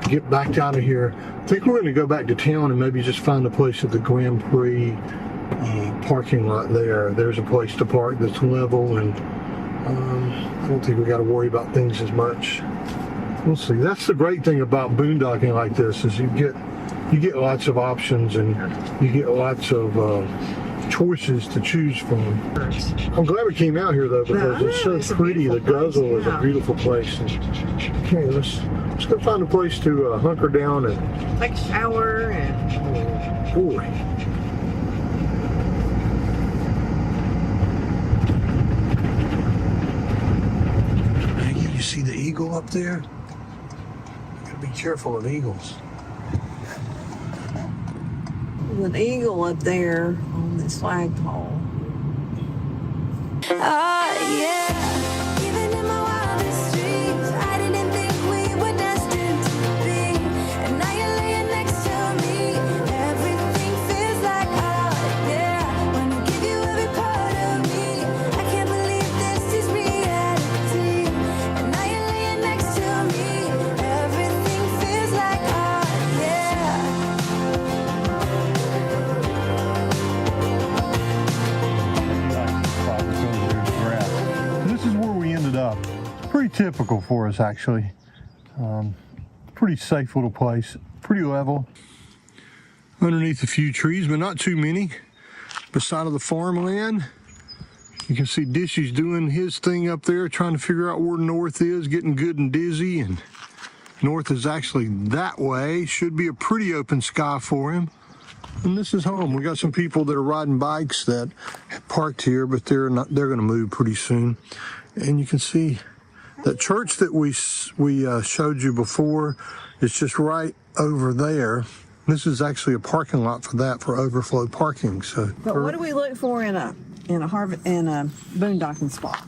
get back out of here. I think we're going to go back to town and maybe just find a place at the Grand Prix parking lot there. There's a place to park that's level, and I don't think we got to worry about things as much. We'll see. That's the great thing about boondocking like this is you get lots of options, and you get lots of choices to choose from. I'm glad we came out here though, because it's so pretty. The Guzzle is a beautiful place. Okay, let's go find a place to hunker down and take a shower and. Oh, boy. You see the eagle up there? You gotta be careful of eagles. There's an eagle up there on this flagpole. Oh yeah, even in my wildest typical for us, actually. Pretty safe little place, pretty level. Underneath a few trees, but not too many. Beside of the farmland, you can see Dishy's doing his thing up there, trying to figure out where north is, getting good and dizzy, and north is actually that way. Should be a pretty open sky for him. And this is home. We got some people that are riding bikes that parked here, but they're going to move pretty soon. And you can see that church that we showed you before is just right over there. This is actually a parking lot for that, for overflow parking. So, but what do we look for in a boondocking spot?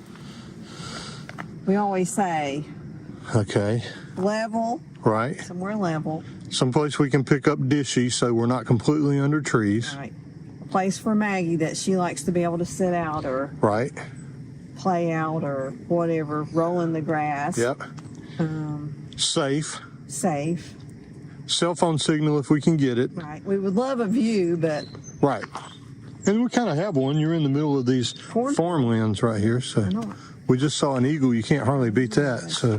We always say, okay, level, right? Somewhere level. Someplace we can pick up Dishy, so we're not completely under trees. Right. A place for Maggie that she likes to be able to sit out or right, play out or whatever, roll in the grass. Yep. Safe. Safe. Cell phone signal if we can get it. Right. We would love a view, but right. And we kind of have one. You're in the middle of these farmlands right here, so we just saw an eagle. You can't hardly beat that. So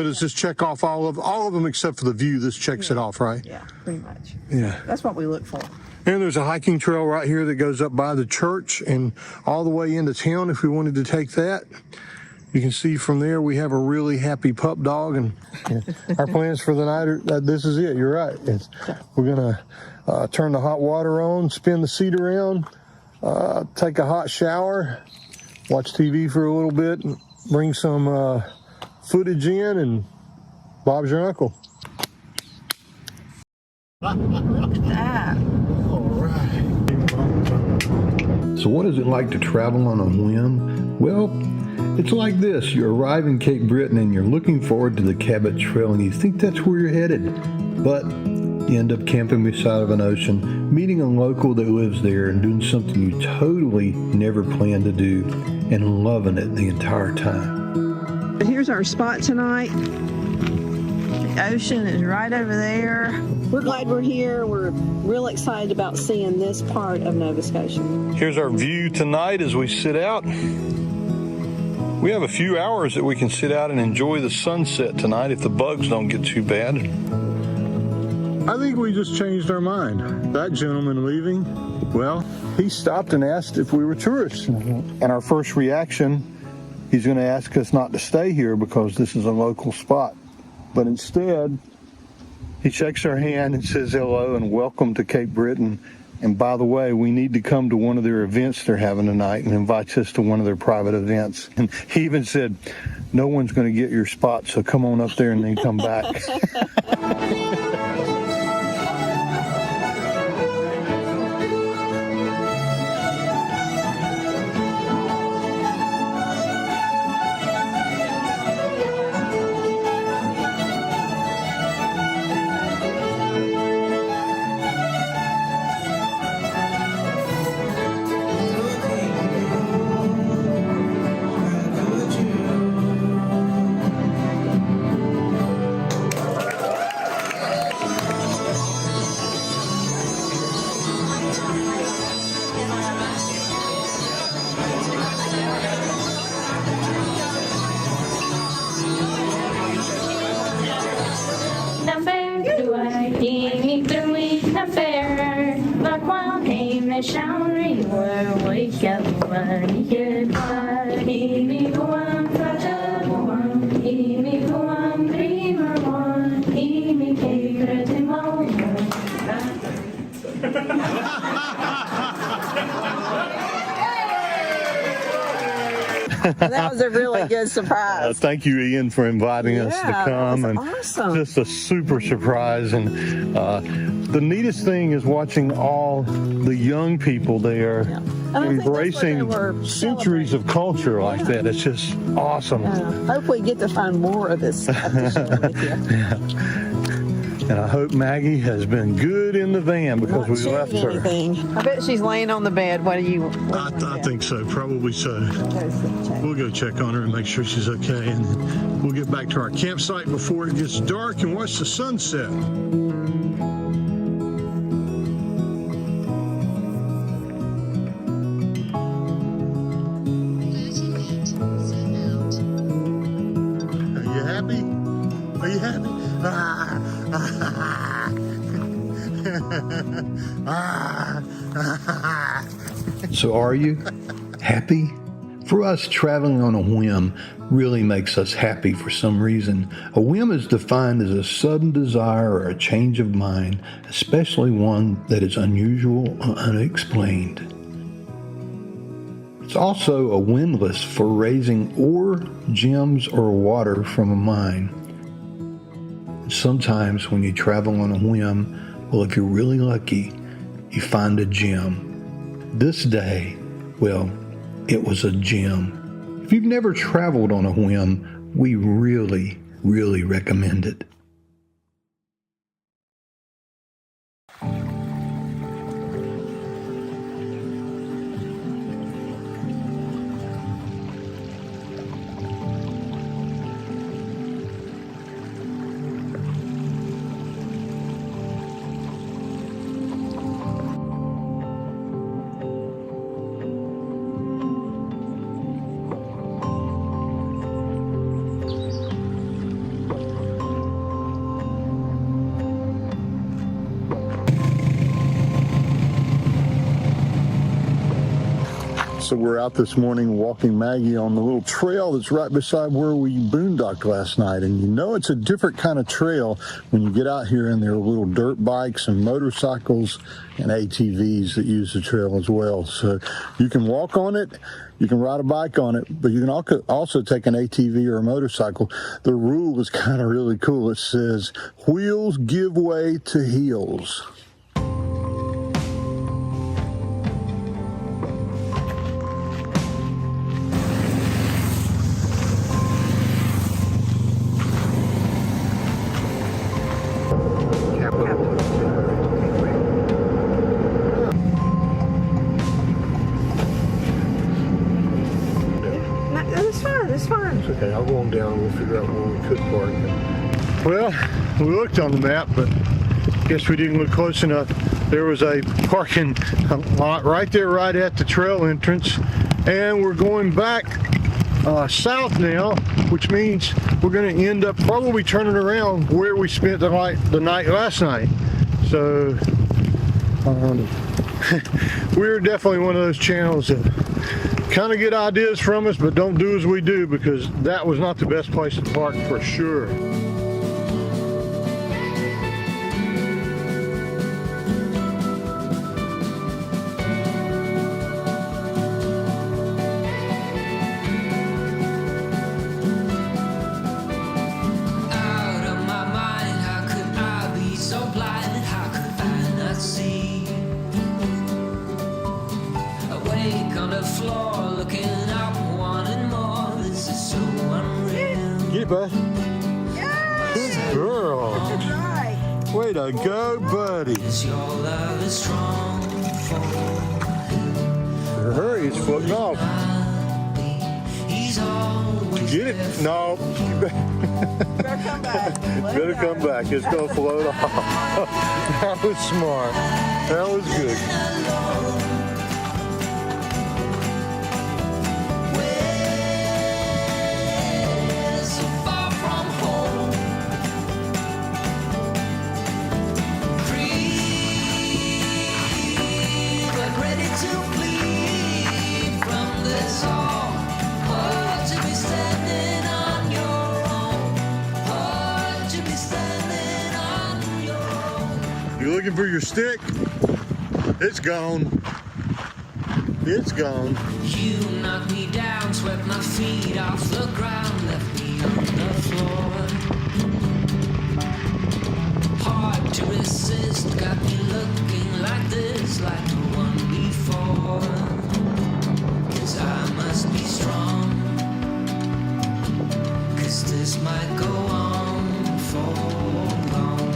does this check off all of them except for the view? This checks it off, right? Yeah, pretty much. Yeah. That's what we look for. And there's a hiking trail right here that goes up by the church and all the way into town if we wanted to take that. You can see from there we have a really happy pup dog, and our plans for the night are this is it. You're right. We're gonna turn the hot water on, spin the seat around, take a hot shower, watch TV for a little bit, and bring some footage in, and Bob's your uncle. Look at that. All right. So what is it like to travel on a whim? Well, it's like this. You arrive in Cape Breton and you're looking forward to the Cabot Trail and you think that's where you're headed. But you end up camping beside of an ocean, meeting a local that lives there and doing something you totally never planned to do and loving it the entire time. Here's our spot tonight. The ocean is right over there. We're glad we're here. We're real excited about seeing this part of Nova Scotia. Here's our view tonight as we sit out. We have a few hours that we can sit out and enjoy the sunset tonight if the bugs don't get too bad. I think we just changed our mind. That gentleman leaving, well, he stopped and asked if we were tourists. And our first reaction, he's going to ask us not to stay here because this is a local spot. But instead, he shakes our hand and says hello and welcome to Cape Breton. And by the way, we need to come to one of their events they're having tonight, and invites us to one of their private events. And he even said, no one's going to get your spot, so come on up there and then come back. That was a really good surprise. Thank you, Ian, for inviting us to come. That and was awesome. Just a super surprise. And the neatest thing is watching all the young people there embracing centuries of culture like that. It's just awesome. Hope we get to find more of this stuff to share with you. And I hope Maggie has been good in the van because we left her. Anything. I bet she's laying on the bed. What do you? I think so. Probably so. We'll go check on her and make sure she's okay, and then we'll get back to our campsite before it gets dark and watch the sunset. So are you happy? For us, traveling on a whim really makes us happy for some reason. A whim is defined as a sudden desire or a change of mind, especially one that is unusual or unexplained. It's also a windlass for raising ore, gems, or water from a mine. Sometimes when you travel on a whim, well, if you're really lucky, you find a gem. This day, well, it was a gem. If you've never traveled on a whim, we really, really recommend it. So we're out this morning walking Maggie on the little trail that's right beside where we boondocked last night. And you know it's a different kind of trail when you get out here, and there are little dirt bikes and motorcycles and ATVs that use the trail as well. So you can walk on it, you can ride a bike on it, but you can also take an ATV or a motorcycle. The rule is kind of really cool. It says, wheels give way to heels. Okay, I'll go on down and we'll figure out where we could park. Well, we looked on the map, but guess we didn't look close enough. There was a parking lot right there, right at the trail entrance, and we're going back south now, which means we're going to end up probably turning around where we spent the night last night. So we're definitely one of those channels that kind of get ideas from us, but don't do as we do, because that was not the best place to park for sure. Bud. Yes! Good girl. That's right. Way to go, buddy. Hurry, it's floating off. Get it? No. Better come back. Better come back. It's going to float off. That was smart. That was good. You looking for your stick? It's gone. It's gone. You knocked me down, swept my feet off the ground, left me on the floor. Hard to resist, got me looking like this, like the one before. 'Cause I must be strong, 'cause this might go on for long.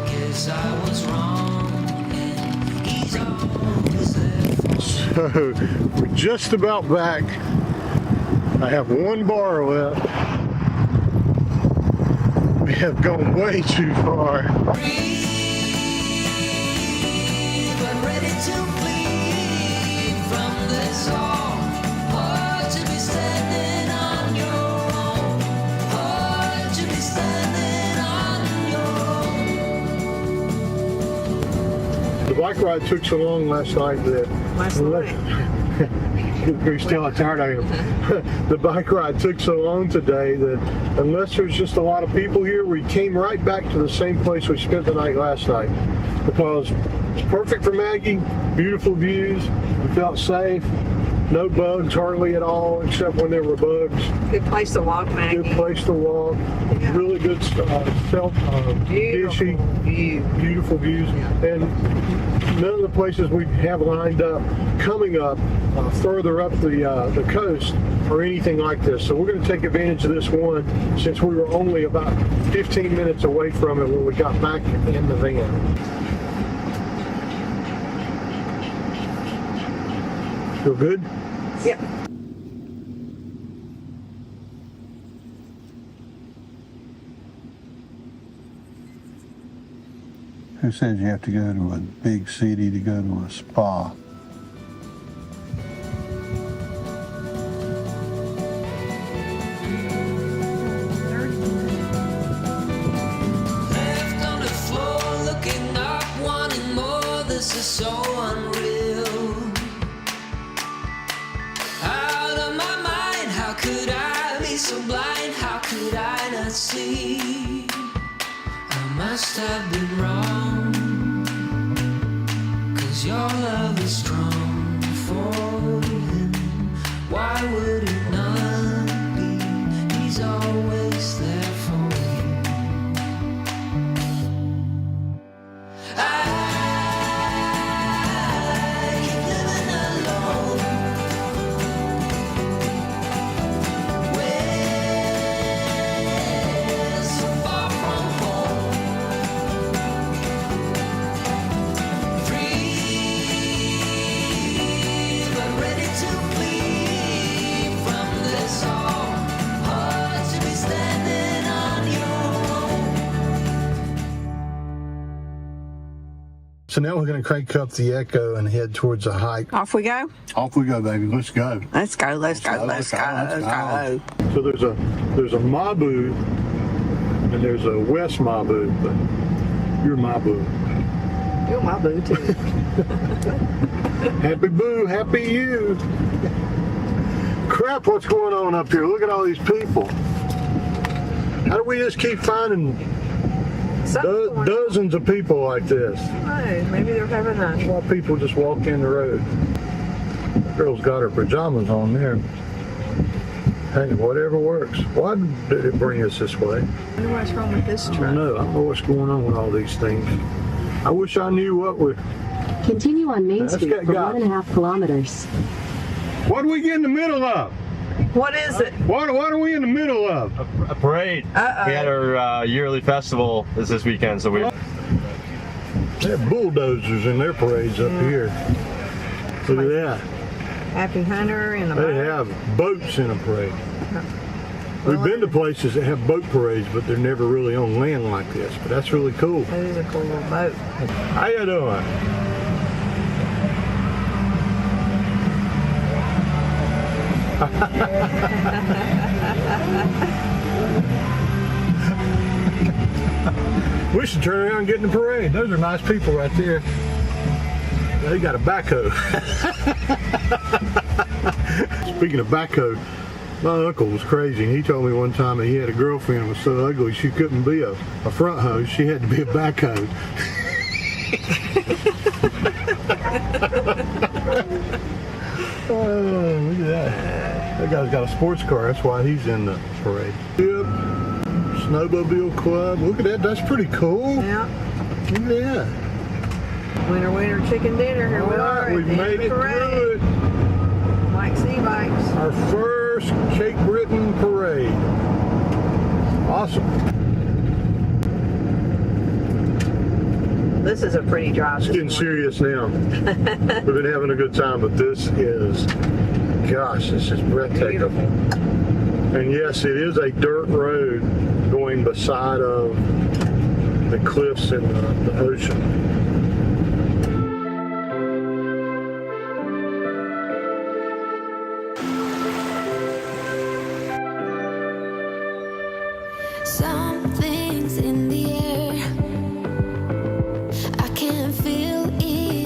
Guess I was wrong, and he's always there for me. So we're just about back. I have one bar left. We have gone way too far. The bike ride took so long last night that you're still tired of him. The bike ride took so long today that unless there's just a lot of people here, we came right back to the same place we spent the night last night because it's perfect for Maggie. Beautiful views. We felt safe. No bugs hardly at all, except when there were bugs. Good place to walk, Maggie. Good place to walk. Yeah. Really good fishy, beautiful views. And none of the places we have lined up coming up further up the coast are anything like this. So we're going to take advantage of this one since we were only about 15 minutes away from it when we got back in the van. Feel good? Yep. Who says you have to go to a big city to go to a spa? Left on the floor, looking up, wanting more. This is so unreal. Out of my mind, how could I be so blind? How could I not see? I must have been wrong. 'Cause your love is strong for him. Why would it not be? He's always there for you. I keep living alone. We're so far from home. Free, but ready to flee from this all. Hard to be standing on your own. So now we're going to crank up the Ekko and head towards a hike. Off we go. Off we go, baby. Let's go. Let's go. Let's go. Let's go. So there's a Mabou and there's a West Mabou, but you're Mabou. You're my boo too. Happy boo, happy you. Crap, what's going on up here? Look at all these people. How do we just keep finding dozens of people like this? Right, maybe they're having a. Why people just walk in the road? The girl's got her pajamas on there. Hey, whatever works. Why did it bring us this way? I wonder what's wrong with this I truck. don't know. I don't know what's going on with all these things. I wish I knew what we. Continue on Main Let's Street get for going. 1.5 kilometers. What do we get in the middle of? What is it? What are we in the middle of? A parade. Uh-oh. We had our yearly festival this weekend, so we. They have bulldozers in their parades up here. Look at that. Happy Hunter and the They boat. have boats in a parade. We've been to places that have boat parades, but they're never really on land like this. But that's really cool. That is a cool little boat. How you doing? We should turn around and get in the parade. Those are nice people right there. They got a backhoe. Speaking of backhoe, my uncle was crazy. He told me one time that he had a girlfriend who was so ugly she couldn't be a front hoe. She had to be a backhoe. Oh, look at that. That guy's got a sports car. That's why he's in the parade. Yep. Snowmobile Club. Look at that. That's pretty cool. Yeah. Look at that. Winter, winter chicken dinner. Here we are. at We've the end made of the it parade. through it. Mike C-Bikes. Our first Cape Breton parade. Awesome. This is a pretty drive. It's getting serious now. We've been having a good time, but this is, gosh, this is breathtaking. Beautiful. And yes, it is a dirt road going beside of the cliffs and the ocean. Something's in the air. I can feel it.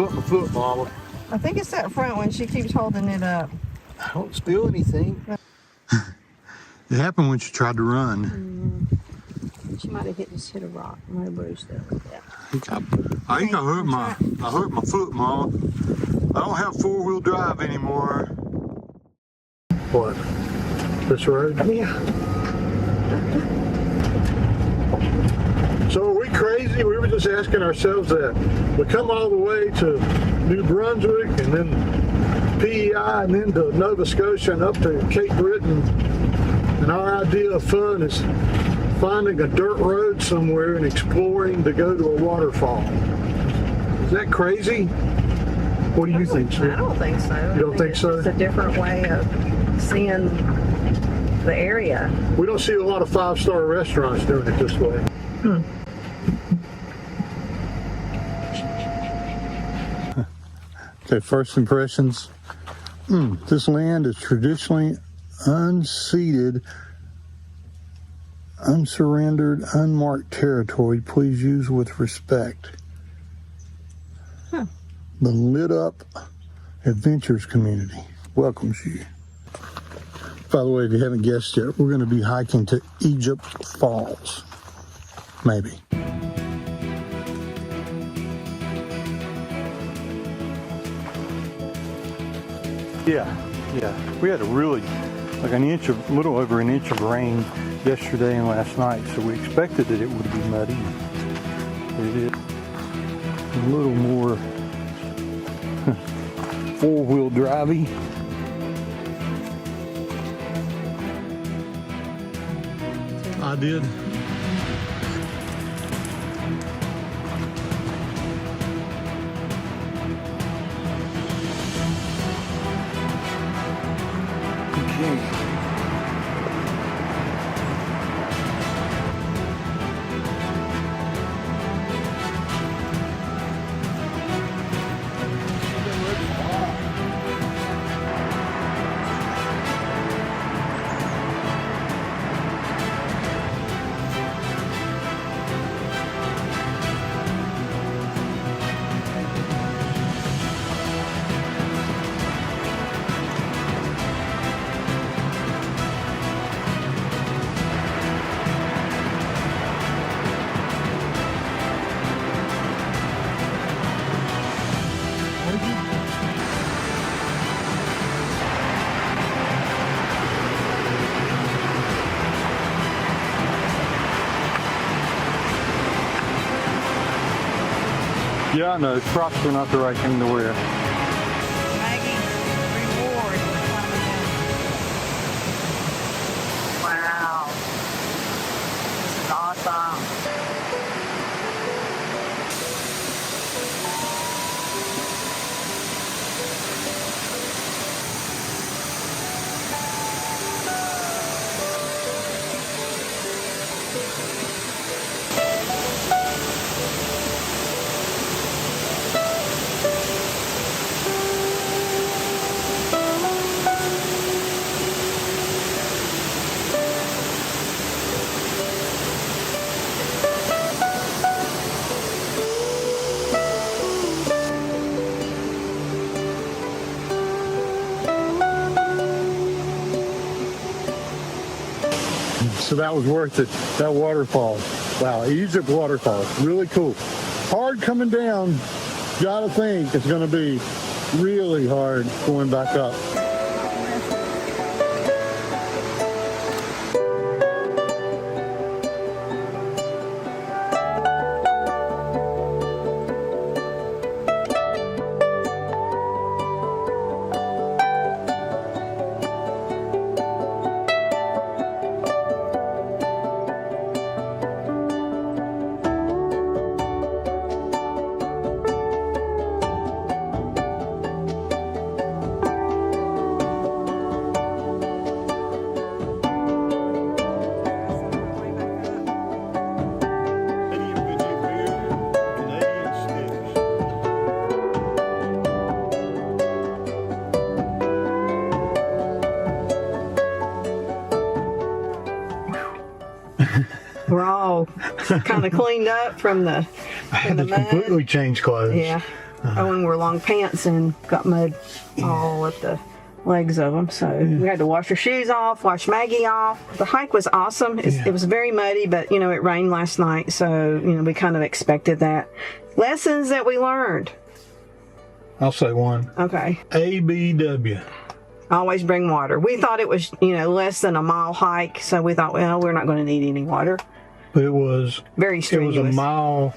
hurt my foot, Mama. I think it's that front one. She keeps holding it up. I don't spill anything. It happened when she tried to run. She might have just hit a rock. Might have bruised it. Yeah. I think I hurt my foot, Mama. I don't have four-wheel drive anymore. What? This road? Yeah. So are we crazy? We were just asking ourselves that. We come all the way to New Brunswick and then PEI and then to Nova Scotia and up to Cape Breton. And our idea of fun is finding a dirt road somewhere and exploring to go to a waterfall. Is that crazy? What do you think, sir? I don't think so. You don't think so? It's a different way of seeing the area. We don't see a lot of five-star restaurants doing it this way. Okay, first impressions. This land is traditionally unceded, unsurrendered, unmarked territory. Please use with respect. The Lit Up Adventures community welcomes you. By the way, if you haven't guessed yet, we're going to be hiking to Egypt Falls. Maybe. Yeah. We had a really, like a little over an inch of rain yesterday and last night, so we expected that it would be muddy. It is a little more four-wheel drivey. I did. Yeah, I know. It's probably not the right thing to wear. Maggie's reward for coming in. Wow. This is awesome. So that was worth it. That waterfall. Wow, Egypt waterfall. Really cool. Hard coming down. Gotta think it's gonna be really hard going back up. We're all kind of cleaned up from the mud. Completely changed clothes. Yeah. Owen wore long pants and got mud all up the legs of them. So we had to wash her shoes off, wash Maggie off. The hike was awesome. It was very muddy, but you know, it rained last night, so you know, we kind of expected that. Lessons that we learned. I'll say one. Okay. ABW. Always bring water. We thought it was, you know, less than a mile hike, so we thought, well, we're not going to need any water. But it was Very strenuous. It was a mile,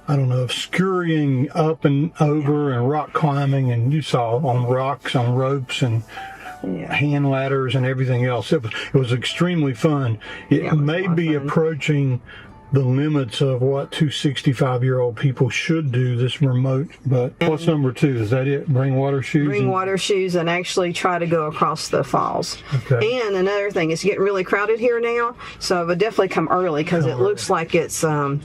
I don't know, of scurrying up and over and rock climbing, and you saw on rocks, on ropes, and hand ladders and everything else. It was extremely fun. It may be approaching the limits of what 265-year-old people should do this remote, but what's number 2? Is that it? Bring water shoes? Bring water shoes and actually try to go across the falls. Okay. And another thing, it's getting really crowded here now, so I would definitely come early because it looks like it's a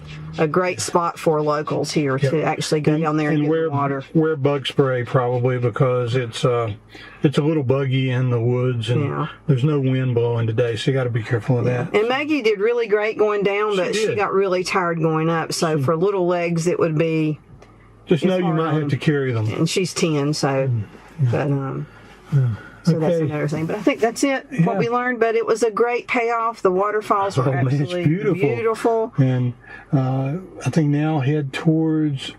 great spot for locals here to actually go down there and get the water. Wear bug spray probably, because it's a little buggy in the woods, and there's no wind blowing today, so you got to be careful of that. And Maggie did really great going down, but she got really tired going up. So for little legs, it would be just know you might have to carry them. And she's 10, so but so that's another thing. But I think that's it. What we learned. But it was a great payoff. The waterfalls were absolutely beautiful. And I think now head towards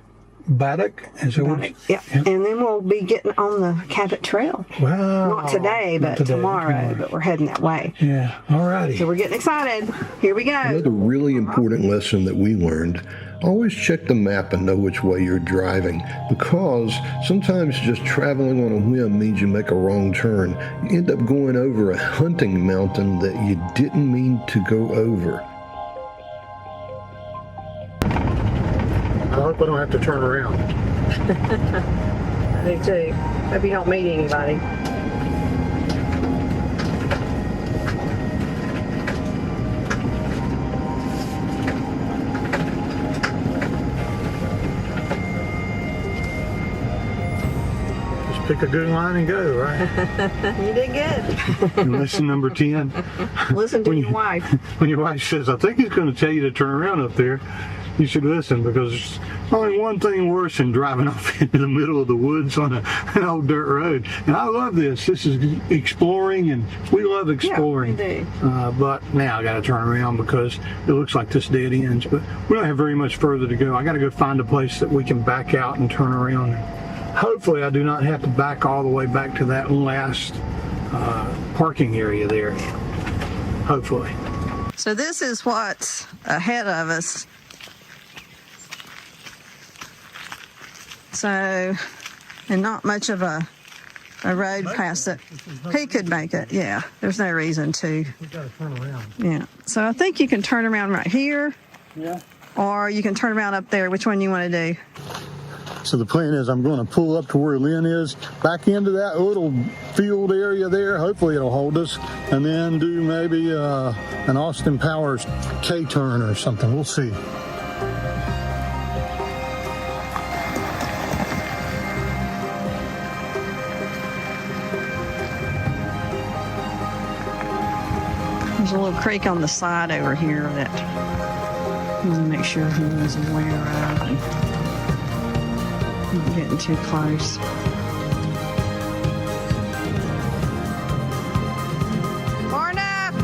Baddock. Yeah. And then we'll be getting on the Cabot Trail. Wow. Not today, but tomorrow. But we're heading that way. Yeah. All righty. So we're getting excited. Here we go. Another really important lesson that we learned: always check the map and know which way you're driving, because sometimes just traveling on a whim means you make a wrong turn. You end up going over a hunting mountain that you didn't mean to go over. I hope I don't have to turn around. Me too. Hope you don't meet anybody. Just pick a good line and go, right? You did good. And lesson number 10. Listen to your wife. When your wife says, I think he's going to tell you to turn around up there, you should listen, because there's only one thing worse than driving off into the middle of the woods on an old dirt road. And I love this. This is exploring, and we love exploring. Yeah, we do. But now I got to turn around because it looks like this dead ends. But we don't have very much further to go. I got to go find a place that we can back out and turn around. Hopefully I do not have to back all the way back to that last parking area there. Hopefully. So this is what's ahead of us. So, and not much of a road past it. He could make it, yeah. There's no reason to. We've got to turn around. Yeah. So I think you can turn around right here. Yeah. Or you can turn around up there. Which one you want to do? So the plan is I'm going to pull up to where Lynn is, back into that little field area there. Hopefully it'll hold us. And then do maybe an Austin Powers K-turn or something. We'll see. There's a little creek on the side over here that I'm going to make sure he was aware of. And not getting too close. Far enough!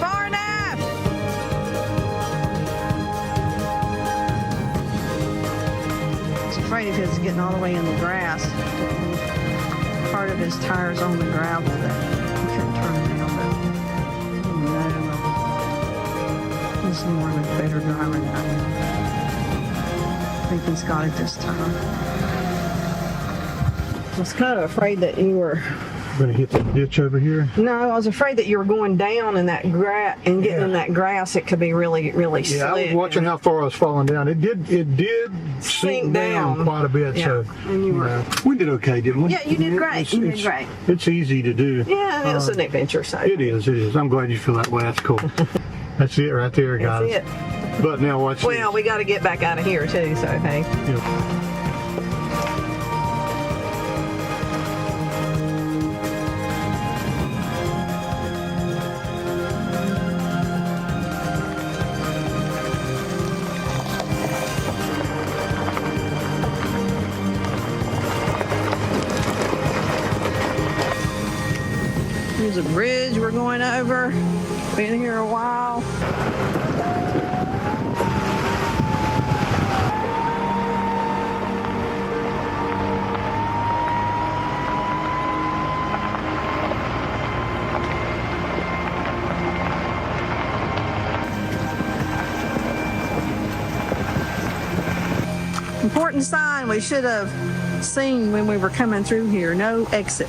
Far enough! I was afraid if he was getting all the way in the grass, part of his tires on the gravel, that he couldn't turn around. But he's more of a better driver than I am. I think he's got it this time. I was kind of afraid that you were... Going to hit the ditch over here? No, I was afraid that you were going down in that grass and getting in that grass. It could be really, really slick. Yeah, I was watching how far I was falling down. It did sink down quite a bit. Yeah. So and you were, we did okay, didn't we? Yeah, you did great. You did great. It's easy to do. Yeah, it's an adventure. So it is. I'm glad you feel that way. That's cool. That's it right there, guys. That's it. But now watch this. Well, we got to get back out of here too. So hey. Yep. There's a bridge we're going over. Been here a while. Important sign we should have seen when we were coming through here. No exit.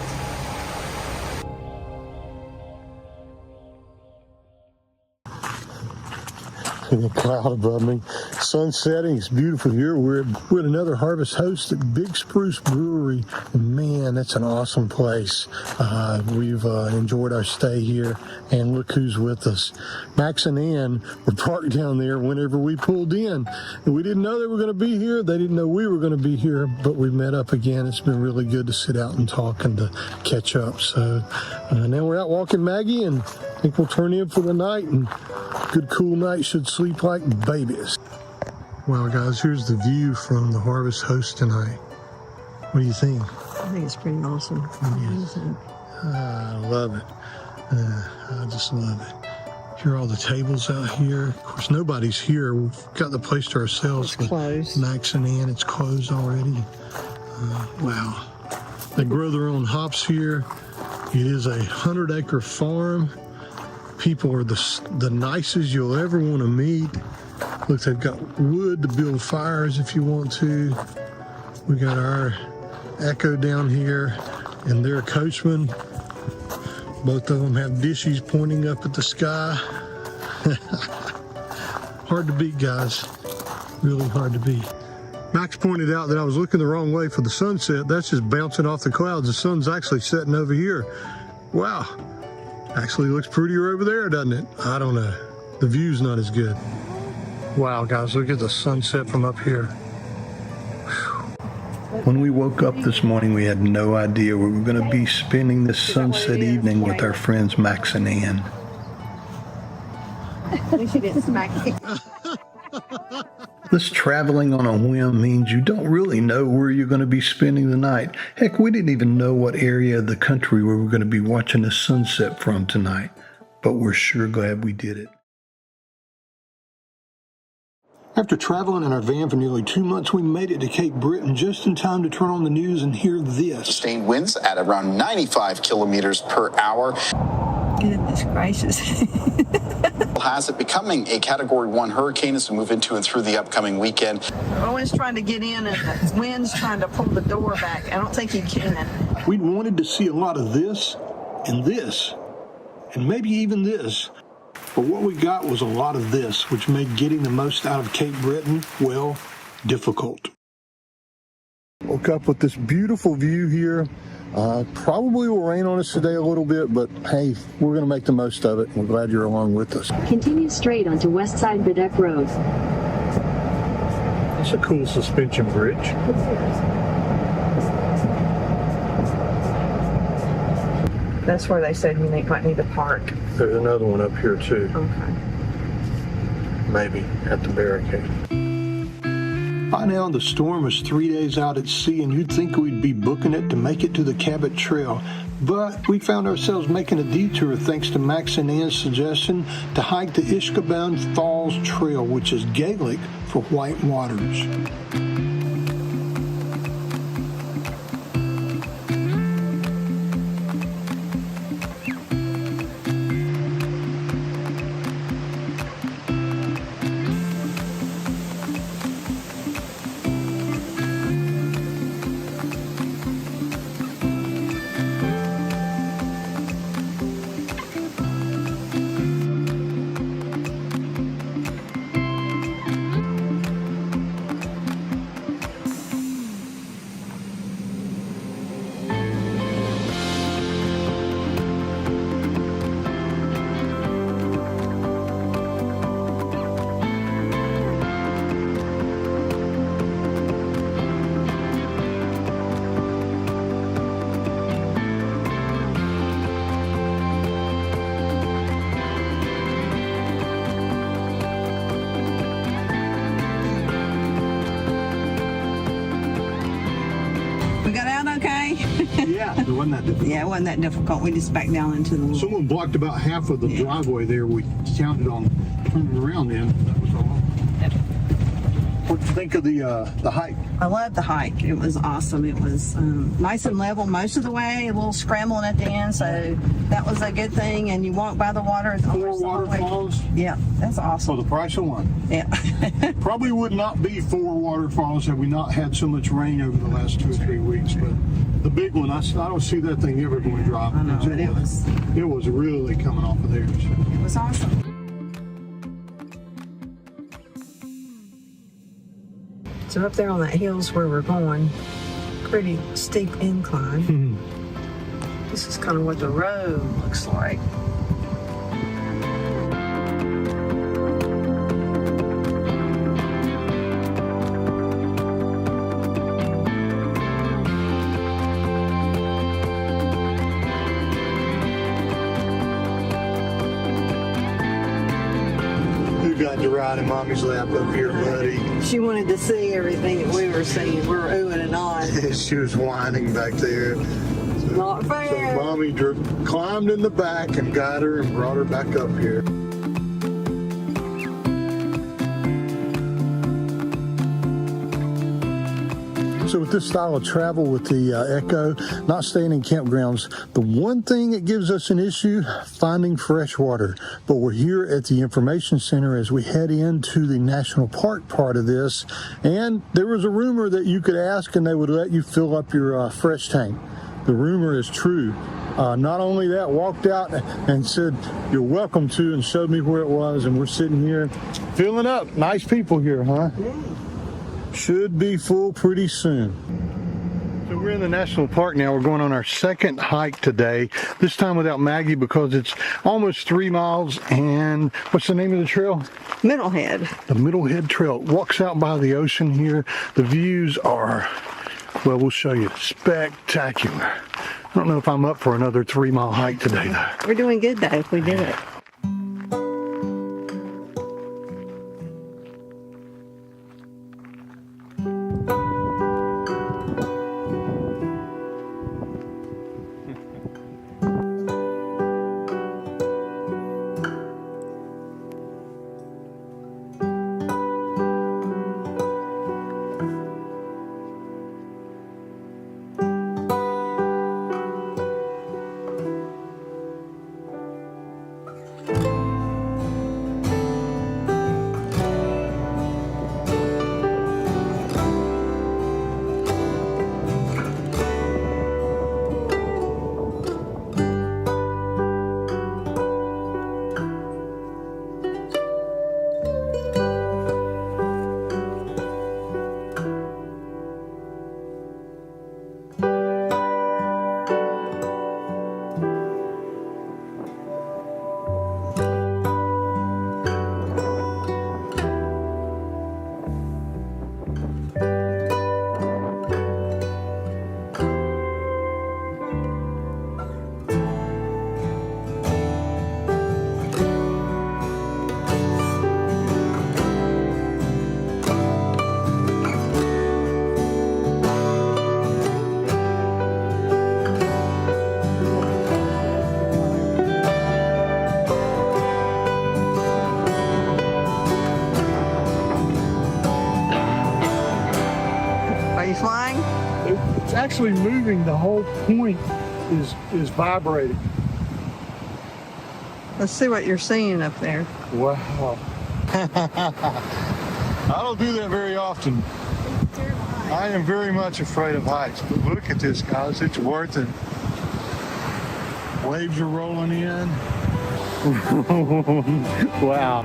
In the cloud above me. Sun setting, it's beautiful here. We're at another harvest host at Big Spruce Brewery. And man, that's an awesome place. We've enjoyed our stay here, and look who's with us. Max and Ann were parked down there whenever we pulled in. And we didn't know they were going to be here. They didn't know we were going to be here, but we met up again. It's been really good to sit out and talk and to catch up. So now we're out walking Maggie, and I think we'll turn in for the night, and good cool night, should sleep like babies. Well guys, here's the view from the harvest host tonight. What do you think? I think it's pretty awesome. I love it. I just love it. Here are all the tables out here. Of course, nobody's here. We've got the place to ourselves. It's closed. Max and Ann, it's closed already. Wow. They grow their own hops here. It is a 100-acre farm. People are the nicest you'll ever want to meet. Look, they've got wood to build fires if you want to. We got our Ekko down here and their coachman. Both of them have dishes pointing up at the sky. Hard to beat, guys. Really hard to beat. Max pointed out that I was looking the wrong way for the sunset. That's just bouncing off the clouds. The sun's actually setting over here. Wow. Actually looks prettier over there, doesn't it? I don't know. The view's not as good. Wow, guys, look at the sunset from up here. When we woke up this morning, we had no idea we were going to be spending this sunset evening with our friends Max and Ann. At least you didn't smack me. This traveling on a whim means you don't really know where you're going to be spending the night. Heck, we didn't even know what area of the country we were going to be watching the sunset from tonight, but we're sure glad we did it. After traveling in our van for nearly 2 months, we made it to Cape Breton just in time to turn on the news and hear this. Sustained winds at around 95 kilometers per hour. Goodness gracious. Has it becoming a Category 1 hurricane as we move into and through the upcoming weekend? Owen's trying to get in and the wind's trying to pull the door back. I don't think he can. We'd wanted to see a lot of this, and maybe even this. But what we got was a lot of this, which made getting the most out of Cape Breton, well, difficult. Woke up with this beautiful view here. Probably will rain on us today a little bit, but hey, we're going to make the most of it. We're glad you're along with us. Continue straight onto West Side Bedeck Road. It's a cool suspension bridge. That's where they said you might need to park. There's another one up here too. Okay. Maybe at the barricade. By now, the storm was 3 days out at sea, and you'd think we'd be booking it to make it to the Cabot Trail. But we found ourselves making a detour thanks to Max and Ann's suggestion to hike the Ishkabun Falls Trail, which is Gaelic for white waters. Yeah, it wasn't that difficult. Yeah, it wasn't that difficult. We just backed down into the little... Someone blocked about half of the driveway there. We counted on turning around then. That was all. What did you think of the hike? I loved the hike. It was awesome. It was nice and level most of the way, a little scrambling at the end, so that was a good thing. And you walk by the water. 4 waterfalls? Yeah, that's awesome. For the price of one. Yeah. Probably would not be 4 waterfalls had we not had so much rain over the last 2 or 3 weeks, but the big one, I don't see that thing ever going to drop. I know, but it was really coming off of there. So. It was awesome. So up there on that hill's where we're going, pretty steep incline. This is kind of what the road looks like. Got to ride in Mommy's lap up here, buddy. She wanted to see everything that we were seeing. We were oohing and ahhing. She was whining back there. Not fair. So Mommy climbed in the back and got her and brought her back up here. So with this style of travel with the Ekko, not staying in campgrounds, the one thing that gives us an issue, finding fresh water. But we're here at the information center as we head into the national park part of this. And there was a rumor that you could ask and they would let you fill up your fresh tank. The rumor is true. Not only that, walked out and said, "You're welcome to," and showed me where it was. And we're sitting here filling up. Nice people here, huh? Should be full pretty soon. So we're in the national park now. We're going on our second hike today, this time without Maggie because it's almost 3 miles. And what's the name of the trail? Middlehead. The Middlehead Trail. It walks out by the ocean here. The views are, well, we'll show you, spectacular. I don't know if I'm up for another 3 mile hike today though. We're doing good though if we did it. Actually moving, the whole point is vibrating. Let's see what you're seeing up there. Wow. I don't do that very often. I am very much afraid of heights, but look at this, guys. It's worth it. Waves are rolling in. Wow.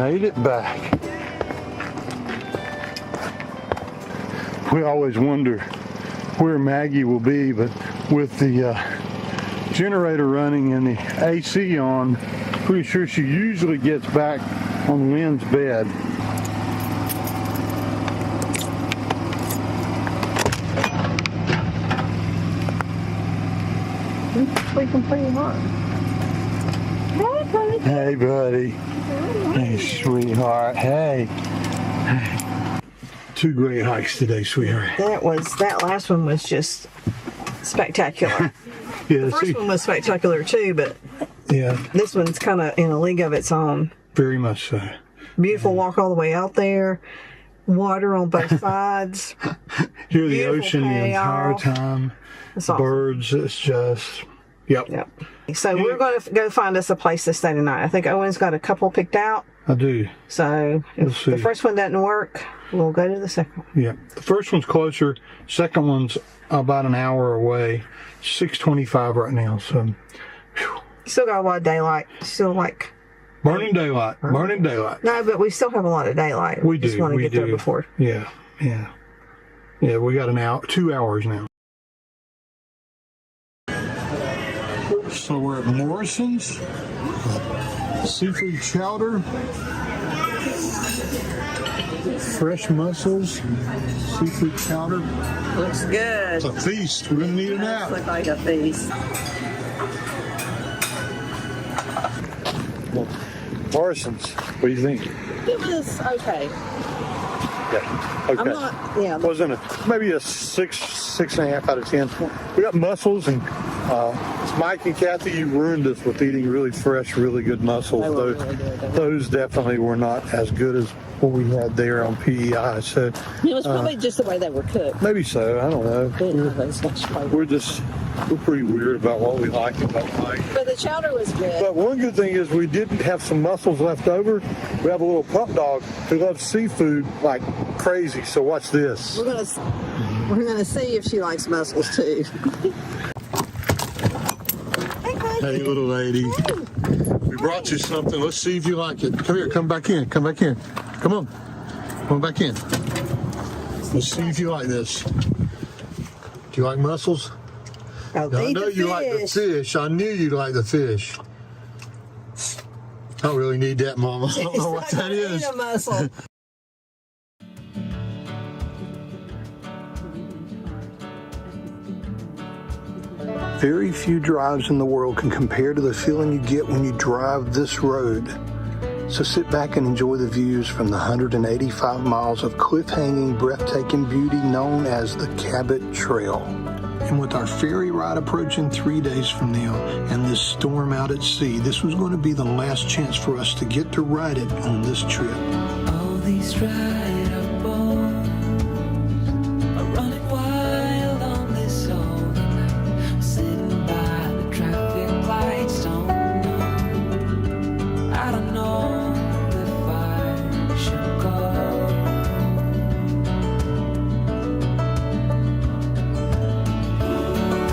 Made it back. We always wonder where Maggie will be, but with the generator running and the AC on, pretty sure she usually gets back on Lynn's bed. It's sleeping pretty hard. Hey, buddy. Hey, sweetheart. Hey. Two great hikes today, sweetheart. That last one was just spectacular. Yeah, The first one was spectacular too, but yeah, this one's kind of in a league of its own. very much so. Beautiful walk all the way out there. Water on both sides. Hear the Beautiful ocean the entire payoff. time. It's awesome. Birds, it's just, yep. Yep. So we're going to go find us a place to stay tonight. I think Owen's got a couple picked out. I do. So if the first one doesn't work, we'll go to the second one. Yeah. The first one's closer. Second one's about an hour away. 6:25 right now. So, whew. Still got a lot of daylight. Still like Burning daylight. Burning daylight. no, but we still have a lot of daylight. We just do. want to We get there do. before. Yeah. Yeah. Yeah. We got an hour, 2 hours now. So we're at Morrison's. Seafood chowder. Fresh mussels. Seafood chowder. Looks good. It's a feast. We're going to need a nap. Looks like a feast. Morrison's. What do you think? It was okay. Yeah. Okay. I'm not, yeah. Wasn't it? Maybe a 6.5 out of 10. We got mussels, and Mike and Kathy, you ruined us with eating really fresh, really good mussels. They were really good. Those definitely were not as good as what we had there on PEI. So It was probably just the way they were cooked. maybe so. I don't know. Didn't have as much flavor. We're pretty weird about what we like and don't like. But the chowder was good. But one good thing is we did have some mussels left over. We have a little pup dog who loves seafood like crazy. So watch this. We're gonna see if she likes mussels too. Hey, little lady. We brought you something. Let's see if you like it. Come here. Come back in. Come back in. Come on. Come back in. Let's see if you like this. Do you like mussels? I'll I eat know the you like the fish. I knew you like the fish. I don't really need that, Mama. I don't know what that is. Eat a mussel. Very few drives in the world can compare to the feeling you get when you drive this road. So sit back and enjoy the views from the 185 miles of cliff-hanging, breathtaking beauty known as the Cabot Trail. And with our ferry ride approaching 3 days from now and this storm out at sea, this was going to be the last chance for us to get to ride it on this trip. All these dried up bones are running wild on this old night. Sitting by the traffic lights, don't know. I don't know if I should go.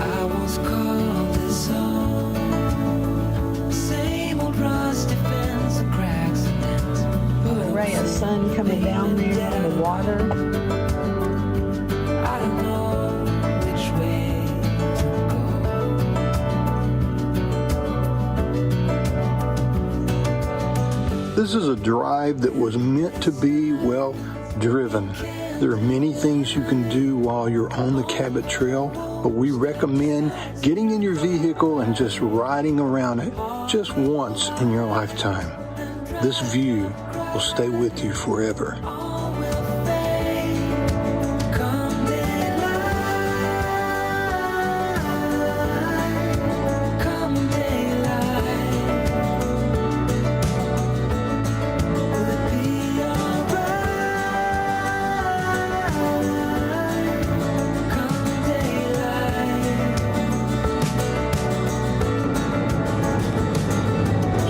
I once called this home. Same old rusty fence and cracks and dents. A ray of sun coming down there on the water. I don't know which way to go. This is a drive that was meant to be, well, driven. There are many things you can do while you're on the Cabot Trail, but we recommend getting in your vehicle and just riding around it just once in your lifetime. This view will stay with you forever. Come daylight, come daylight. Will it be alright? Come daylight.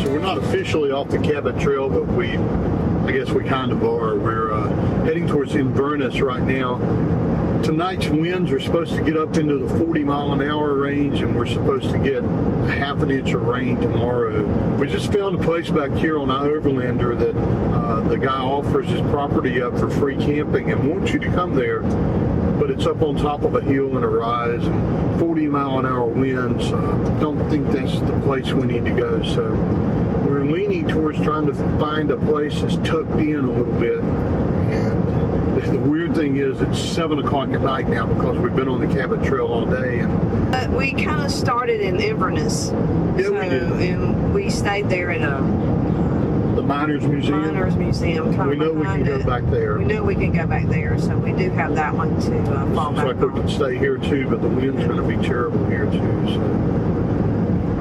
So we're not officially off the Cabot Trail, but I guess we kind of are. We're heading towards Inverness right now. tonight's winds are supposed to get up into the 40-mile-an-hour range, and we're supposed to get a half an inch of rain tomorrow. We just found a place back here on our Overlander that the guy offers his property up for free camping and wants you to come there, but it's up on top of a hill and a rise, and 40-mile-an-hour winds. Don't think that's the place we need to go, so we're leaning towards trying to find a place that's tucked in a little bit. And the weird thing is it's 7 o'clock at night now because we've been on the Cabot Trail all day. And we kind of started in Inverness. Yeah, we did. And we stayed there at the Miners Museum. We know we can go back there. We know we can go back there, so we do have that one to fall Looks back like we on. can stay here too, but the wind's going to be terrible here too. So.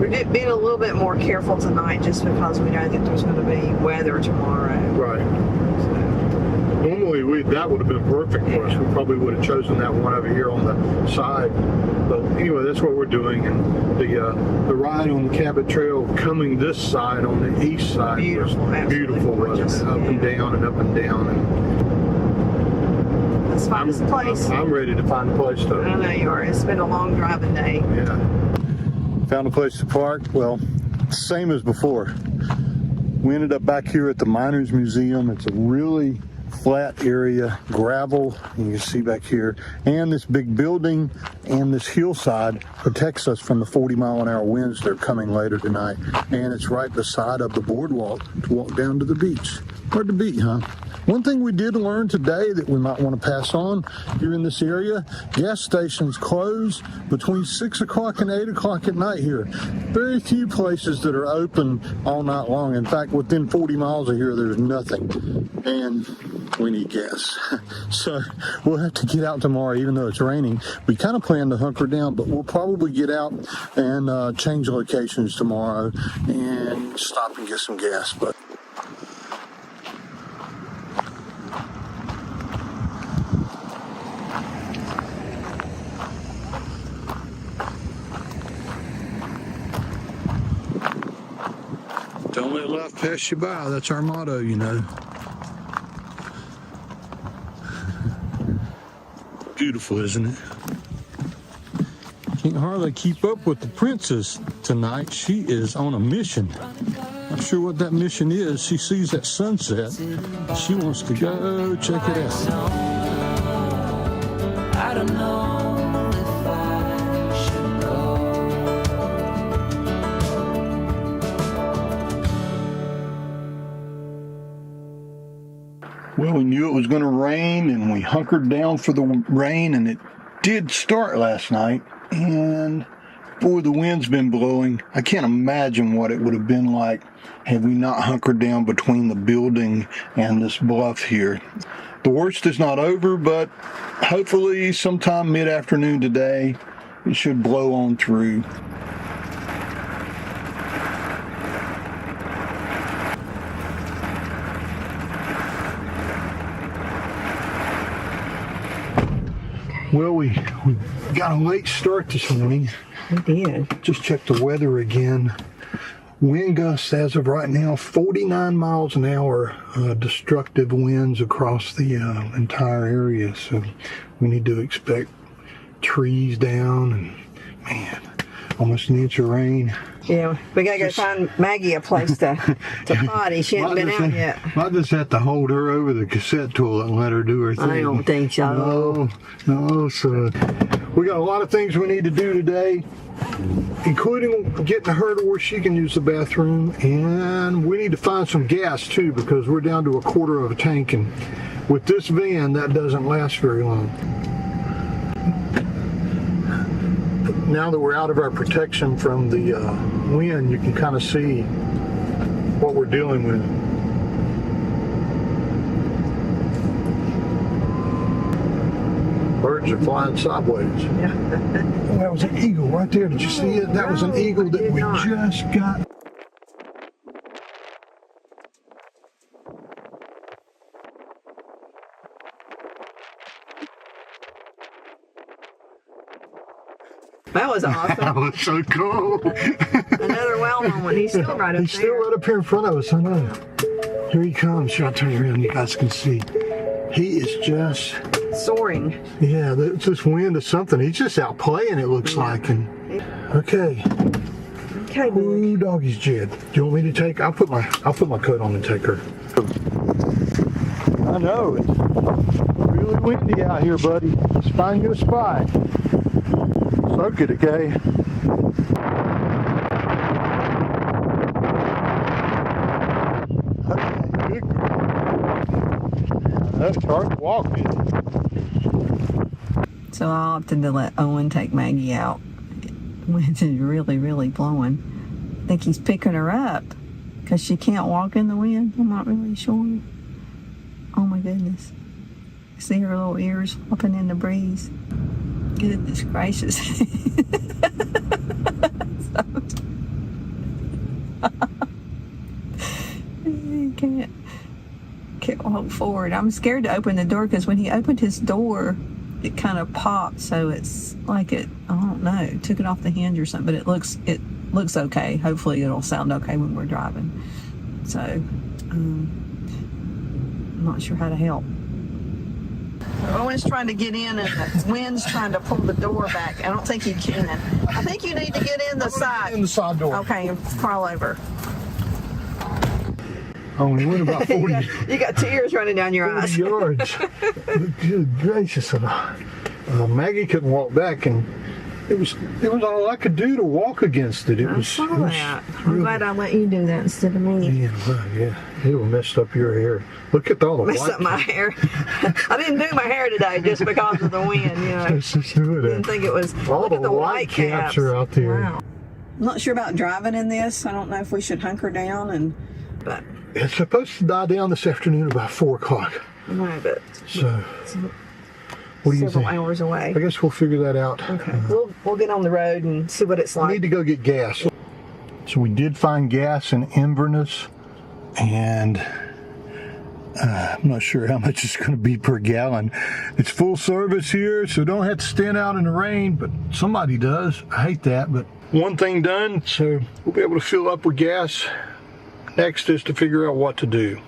We're being a little bit more careful tonight just because we know that there's going to be weather tomorrow. Right. Normally that would have been perfect for us. We probably would have chosen that one over here on the side. But anyway, that's what we're doing. And the ride on the Cabot Trail coming this side on the east side was beautiful, wasn't it? Up and down and up and down. And let's find us a place. I'm ready to find a place though. I know you are. It's been a long driving day. Yeah. Found a place to park. Well, same as before. We ended up back here at the Miners Museum. It's a really flat area, gravel, you can see back here, and this big building and this hillside protects us from the 40-mile-an-hour winds that are coming later tonight. And it's right beside of the boardwalk to walk down to the beach. Hard to beat, huh? One thing we did learn today that we might want to pass on here in this area, gas stations close between 6 o'clock and 8 o'clock at night here. Very few places that are open all night long. In fact, within 40 miles of here, there's nothing. And we need gas. So we'll have to get out tomorrow, even though it's raining. We kind of plan to hunker down, but we'll probably get out and change locations tomorrow and stop and get some gas. But don't let life pass you by. That's our motto, you know. Beautiful, isn't it? Can't hardly keep up with the princess tonight. She is on a mission. Not sure what that mission is. She sees that sunset. She wants to go check it out. I don't know if I should go. Well, we knew it was going to rain, and we hunkered down for the rain, and it did start last night. And boy, the wind's been blowing. I can't imagine what it would have been like had we not hunkered down between the building and this bluff here. The worst is not over, but hopefully sometime mid-afternoon today, it should blow on through. Well, we got a late start this morning. We did. Just checked the weather again. Wind gusts as of right now, 49 miles an hour, destructive winds across the entire area. So we need to expect trees down and, man, almost an inch of rain. Yeah, we gotta go find Maggie a place to potty. She hasn't been out yet. I just have to hold her over the cassette toilet and let her do her thing. I don't think so. No, so we got a lot of things we need to do today, including getting her to where she can use the bathroom, and we need to find some gas too because we're down to a quarter of a tank, and with this van that doesn't last very long. Now that we're out of our protection from the wind, you can kind of see what we're dealing with. Birds are flying sideways. Yeah. Oh, that was an eagle right there. Did you see it? That was an eagle that we just got. That was awesome. That was so cool. Another wow moment. He's still right up there. He's still right up here in front of us. I know. Here he comes. I'll turn around. You guys can see. He is just soaring. Yeah, it's this wind or something. He's just out playing, it looks like. And okay. Okay, Ooh, doggy's Jed. Do you want me to take? I'll put my coat on and take her. I know it's really windy out here, buddy. Let's find you a spot. Soak it, okay? Okay, good girl. That's hard to walk in. So I opted to let Owen take Maggie out. Wind is really, really blowing. I think he's picking her up because she can't walk in the wind. I'm not really sure. Oh my goodness. See her little ears flopping in the breeze. Goodness gracious. He can't walk forward. I'm scared to open the door because when he opened his door, it kind of popped, so it's like I don't know, took it off the hinge or something, but it looks okay. Hopefully it'll sound okay when we're driving. So, I'm not sure how to help. Owen's trying to get in and the wind's trying to pull the door back. I don't think he can. I think you need to get in the side. In the side door. Okay, and crawl over. Only went about 40, You got tears running down your 40 eyes. yards. Good gracious. Maggie couldn't walk back, and it was all I could do to walk against it. I saw that. I'm glad I let you do that instead of me. Yeah, it will mess up your hair. Look at all the Mess up my hair. I didn't do my hair today just because of the wind, you know. Didn't think it was. All Look at the white caps are out there. Wow. I'm not sure about driving in this. I don't know if we should hunker down but It's supposed to die down this afternoon about 4 o'clock. no, but So, what do you several think? hours away. I guess we'll figure that out. Okay, we'll get on the road and see what it's I like. need to go get gas. So we did find gas in Inverness, and I'm not sure how much it's going to be per gallon. It's full service here, so don't have to stand out in the rain, but somebody does. I hate that, but one thing done, so we'll be able to fill up with gas. Next is to figure out what to do.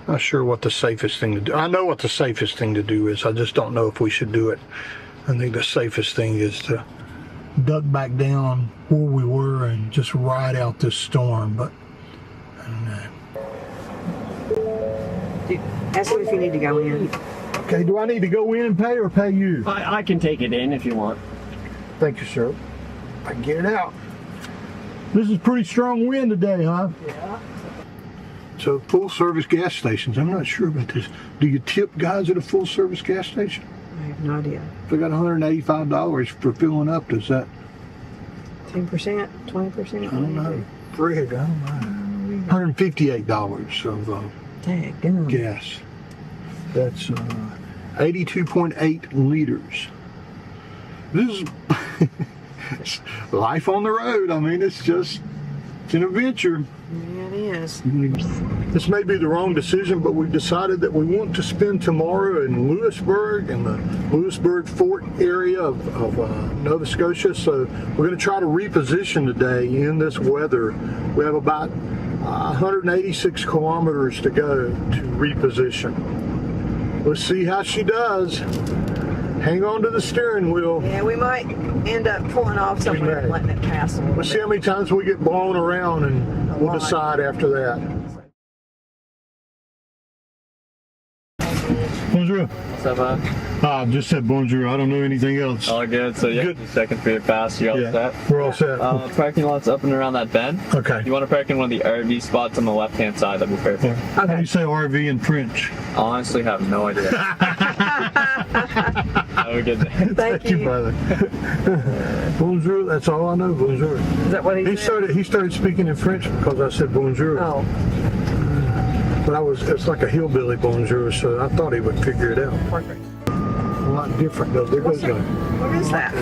Not sure what the safest thing to do. I know what the safest thing to do is. I just don't know if we should do it. I think the safest thing is to duck back down where we were and just ride out this storm, but I don't know. Ask him if you need to go in. Okay, do I need to go in and pay or pay you? I can take it in if you want. Thank you, sir. I can get it out. This is pretty strong wind today, huh? Yeah. So full service gas stations, I'm not sure about this. Do you tip guys at a full service gas station? I have no idea. If I got $185 for filling up, does that? 10%, 20%? I don't know. Frig, I don't know. $158 of Dang, gas. That's 82.8 liters. This is life on the road. I mean, it's an adventure. Yeah, it is. This may be the wrong decision, but we've decided that we want to spend tomorrow in Louisbourg, in the Louisbourg Fort area of Nova Scotia. So we're going to try to reposition today in this weather. We have about 186 kilometers to go to reposition. Let's see how she does. Hang on to the steering wheel. Yeah, we might end up pulling off somewhere and letting it pass a little Let's see bit. how many times we get blown around, and we'll decide after that. Bonjour. What's up, man? I just said bonjour. I don't know anything else. All good. So yeah, Good. just checking for your pass. You all set? We're all set. Parking lot's up and around that bend. Okay. You want to park in one of the RV spots on the left-hand side? That'd be perfect. How do you say RV in French? Honestly, have no idea. Have a good day. Thank you. brother. Bonjour. That's all I know. Bonjour. Is that what he said? He started speaking in French because I said bonjour. Oh, But it's like a hillbilly bonjour, so I thought he would figure it out. perfect. A lot different though. There goes What is that?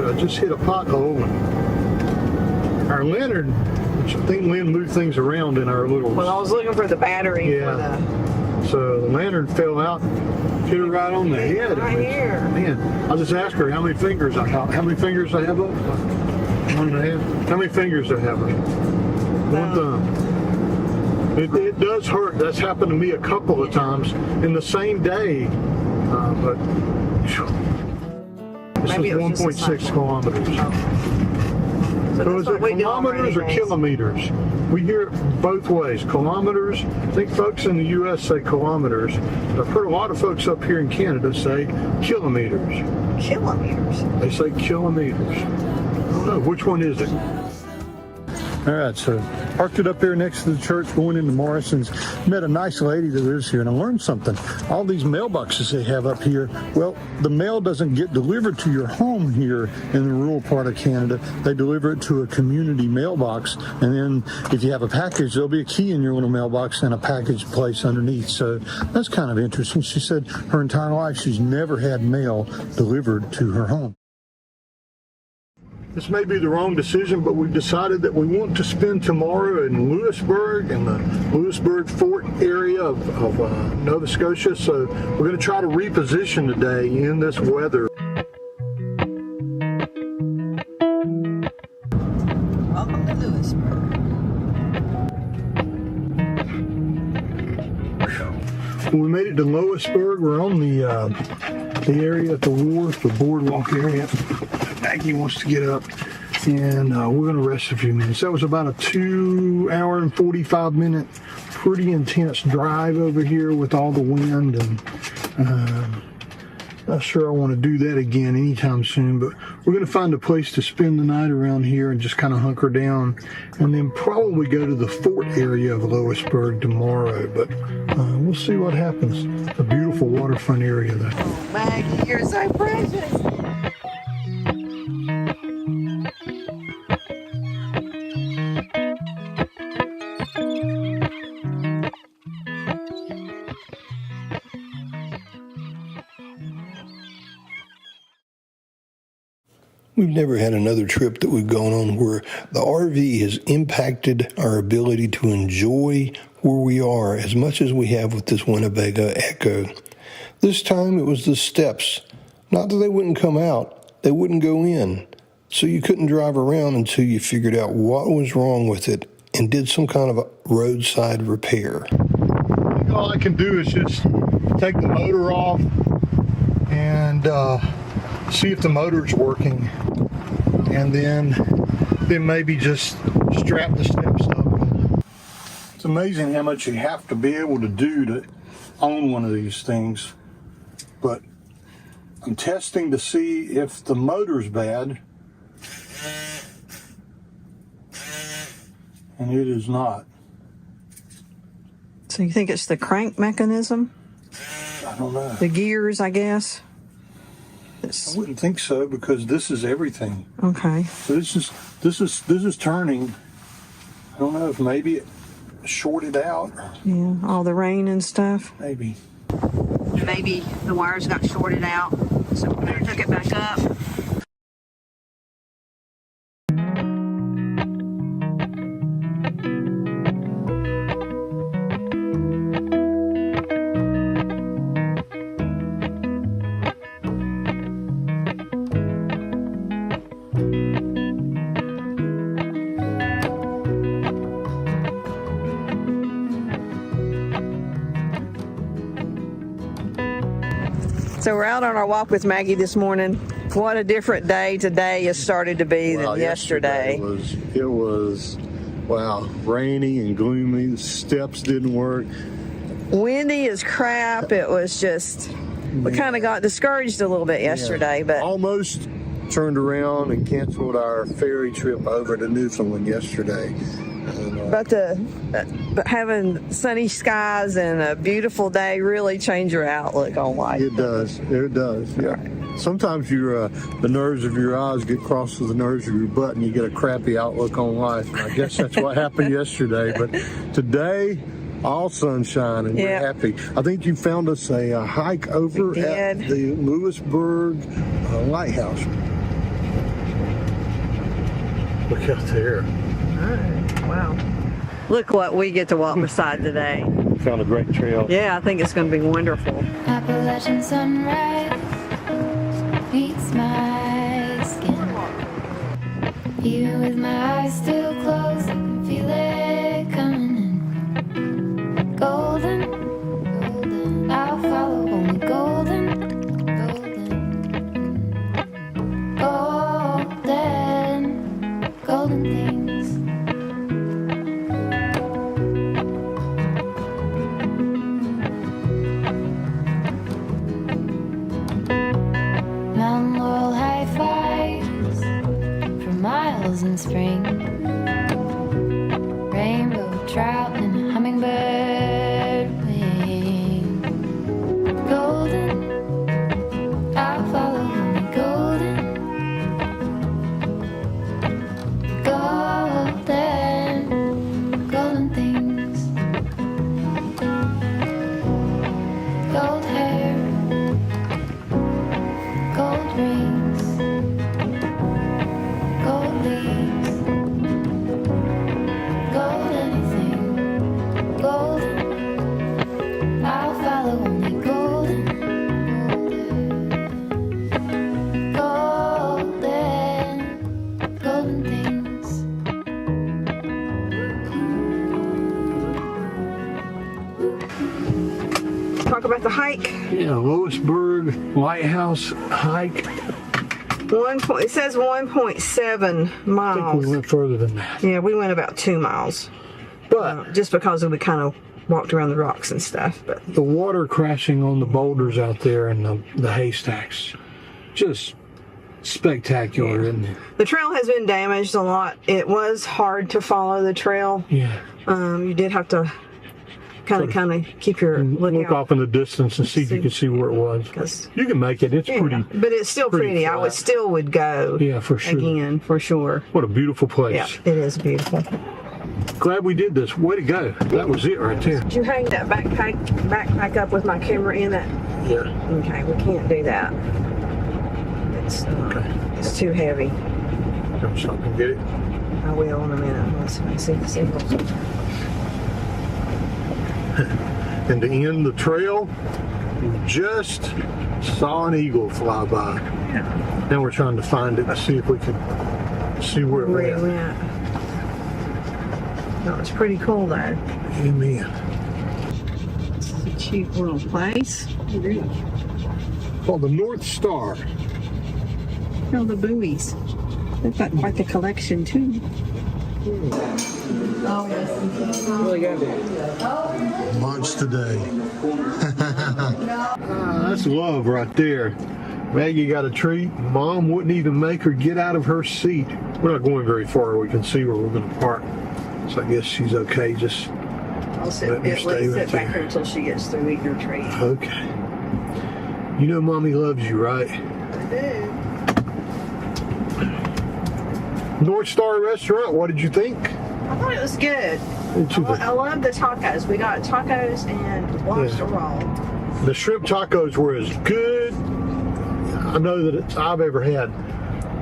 I just hit a pothole. Our lantern, which I think Lynn moved things around in our little. Well, I was looking for the battery Yeah. for So the lantern fell out Hit her right on the head. Right here. Man, I'll just ask her how many fingers I have. How many fingers I have up? 1.5. How many fingers I have up? One thumb. It does hurt. That's happened to me a couple of times in the same day. But this is 1.6 kilometers. So is it kilometers or kilometers? We hear it both ways. Kilometers. I think folks in the U.S. say kilometers. I've heard a lot of folks up here in Canada say kilometers. Kilometers? They say kilometers. I don't know. Which one is it? All right, so parked it up here next to the church going into Morrison's. Met a nice lady that lives here, and I learned something. All these mailboxes they have up here, well, the mail doesn't get delivered to your home here in the rural part of Canada. They deliver it to a community mailbox, and then if you have a package, there'll be a key in your little mailbox and a package place underneath. So that's kind of interesting. She said her entire life she's never had mail delivered to her home. This may be the wrong decision, but we've decided that we want to spend tomorrow in Louisbourg, in the Louisbourg Fort area of Nova Scotia. So we're going to try to reposition today in this weather. Welcome to Louisbourg. When we made it to Louisbourg, we're on the area at the wharf, the boardwalk area. Maggie wants to get up, and we're going to rest a few minutes. That was about a 2 hour and 45 minute, pretty intense drive over here with all the wind, and not sure I want to do that again anytime soon, but we're going to find a place to spend the night around here and just kind of hunker down, and then probably go to the fort area of Louisbourg tomorrow, but we'll see what happens. A beautiful waterfront area though. Oh, Maggie, you're so precious. We've never had another trip that we've gone on where the RV has impacted our ability to enjoy where we are as much as we have with this Winnebago Ekko. This time it was the steps. Not that they wouldn't come out, they wouldn't go in. So you couldn't drive around until you figured out what was wrong with it and did some kind of a roadside repair. All I can do is just take the motor off and see if the motor's working, and then maybe just strap the steps up. It's amazing how much you have to be able to do to own one of these things, but I'm testing to see if the motor's bad, and it is not. So you think it's the crank mechanism? I don't know. The gears, I guess? I wouldn't think so, because this is everything. Okay. So this is turning. I don't know if maybe it shorted out. Yeah, all the rain and stuff. Maybe. Maybe the wires got shorted out, so we better hook it back up. So we're out on our walk with Maggie this morning. What a different day today has started to be than yesterday. It was, wow, rainy and gloomy. The steps didn't work. Windy as crap. It was just, we kind of got discouraged a little bit yesterday, but almost turned around and canceled our ferry trip over to Newfoundland yesterday. But having sunny skies and a beautiful day really change your outlook on life. It does. It does. Yeah. Sometimes the nerves of your eyes get crossed with the nerves of your butt, and you get a crappy outlook on life. And I guess that's what happened yesterday. But today, all sunshine, and we're happy. I think you found us a hike over at the Louisbourg Lighthouse. Look out there. Oh, wow. Look what we get to walk beside today. found a great trail. Yeah, I think it's going to be wonderful. Appalachian sunrise beats my skin. Even with my eyes still closed, I can feel it coming in. Golden, golden, I'll follow only golden, golden, golden, golden things. Mountain laurel high fives for miles in spring. Rainbow trout and a hummingbird wing. Golden, I'll follow only golden. Golden, golden things. Gold hair, gold rings, gold leaves, gold anything, golden. I'll follow only golden, golden, golden things. Talk about the hike. Yeah, Louisbourg Lighthouse hike. It says 1.7 I think miles. we went further than that. Yeah, we went about 2 miles. But Just because we kind of walked around the rocks and stuff. But the water crashing on the boulders out there and the haystacks, just spectacular, isn't it? the trail has been damaged a lot. It was hard to follow the trail. Yeah. You did have to kind of keep your Look lookout. off in the distance and see if you can see where it was. 'Cause- You can make it. It's Yeah, pretty. but it's still pretty. I would flat. still would go. Yeah, for sure. Again, for sure. What a beautiful place. Yeah, it is beautiful. Glad we did this. Way to go. That was it right there. Did you hang that backpack up with my camera in it? Yeah. Okay, we can't do that. It's it's too heavy. Come stop and get it. I will in a minute. Let's see the signals. And to end the trail, we just saw an eagle fly by. Yeah. Now we're trying to find it and see if we can see where Where it it went. went. No, it's pretty cool though. Amen. It's a cute little place. Called the North Star. Oh, the buoys. They've got quite the collection too. Really good. Lunch today. That's love right there. Maggie got a treat. Mom wouldn't even make her get out of her seat. We're not going very far. We can see where we're going to park. So I guess she's okay. Just I'll sit, let me let's stay sit right back there. here until she gets through eating her treat. Okay. You know Mommy loves you, right? I do. North Star Restaurant, what did you think? I thought it was good. Did you think? I love the tacos. We got tacos and lobster roll. The shrimp tacos were as good, I know that I've ever had.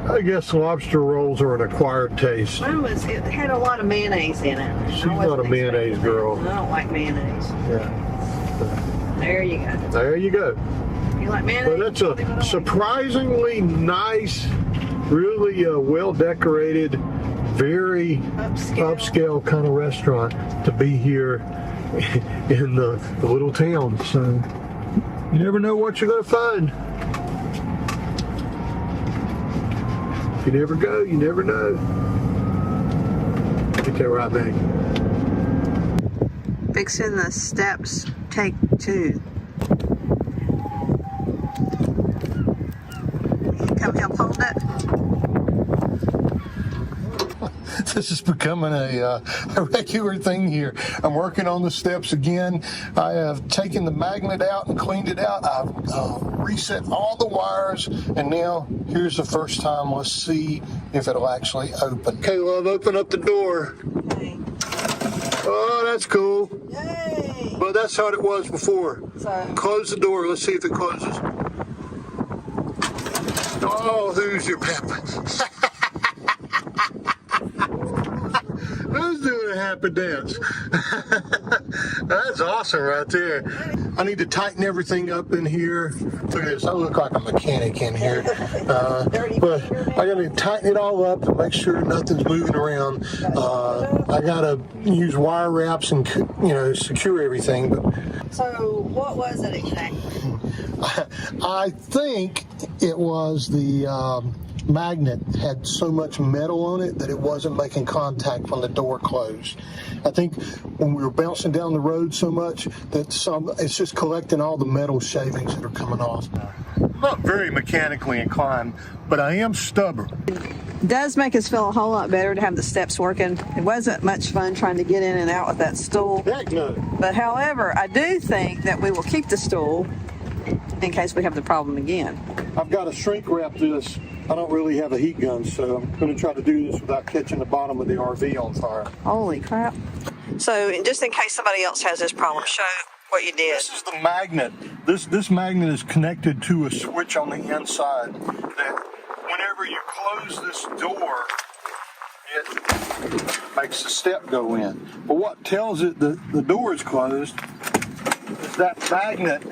I guess lobster rolls are an acquired taste. It had a lot of mayonnaise in it. She's not a mayonnaise girl. I don't like mayonnaise. Yeah. There you go. There you go. You like mayonnaise? Well, that's a surprisingly nice, really well decorated, very upscale kind of restaurant to be here in the little town. So you never know what you're going to find. If you never go, you never know. Get that right, Meg. Fixing the steps, take 2. Come help hold it. This is becoming a regular thing here. I'm working on the steps again. I have taken the magnet out and cleaned it out. I've reset all the wires, and now here's the first time. Let's see if it'll actually open. Okay, love, open up the door. Okay. Oh, that's cool. Yay! Well, that's how it was before. So, Close the door. Let's see if it closes. Oh, who's your pepper? Who's doing a happy dance? That's awesome right there. I need to tighten everything up in here. Look at this. I look like a mechanic in here. But I got to tighten it all up and make sure nothing's moving around. I got to use wire wraps and, secure everything. But So what was it exactly? I think it was the magnet had so much metal on it that it wasn't making contact when the door closed. I think when we were bouncing down the road so much that it's just collecting all the metal shavings that are coming off. I'm not very mechanically inclined, but I am stubborn. It does make us feel a whole lot better to have the steps working. It wasn't much fun trying to get in and out with that stool. Heck no. But however, I do think that we will keep the stool in case we have the problem again. I've got to shrink wrap this. I don't really have a heat gun, so I'm going to try to do this without catching the bottom of the RV on fire. Holy crap. So just in case somebody else has this problem, show what you did. This is the magnet. This magnet is connected to a switch on the inside that whenever you close this door, it makes the step go in. But what tells it that the door is closed is that magnet